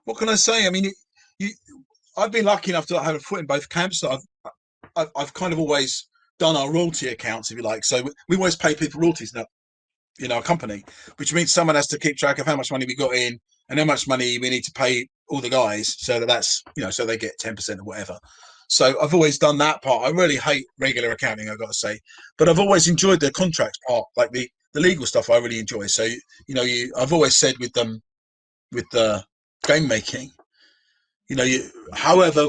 what can I say? I mean, I've been lucky enough to have a foot in both camps. So I've kind of always done our royalty accounts, if you like. So we always pay people royalties in our company, which means someone has to keep track of how much money we got in and how much money we need to pay all the guys, so that's so they get 10% or whatever. So I've always done that part. I really hate regular accounting, I've got to say, but I've always enjoyed the contracts part, like the legal stuff. I really enjoy. So I've always said with the game making, however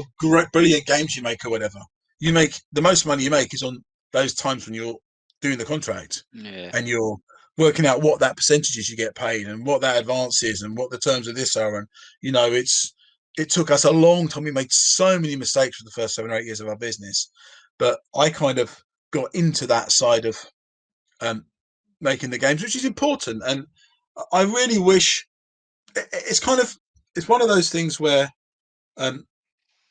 brilliant games you make or whatever, you make the most money you make is on those times when you're doing the contract and you're working out what that percentages you get paid and what that advance is and what the terms of this are. And it took us a long time. We made so many mistakes for the first 7 or 8 years of our business, but I kind of got into that side of making the games, which is important. And I really wish it's one of those things where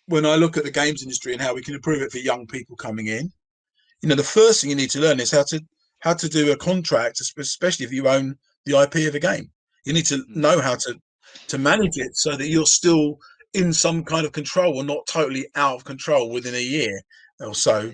when I look at the games industry and how we can improve it for young people coming in, the first thing you need to learn is how to do a contract, especially if you own the IP of a game. You need to know how to manage it so that you're still in some kind of control or not totally out of control within a year or so.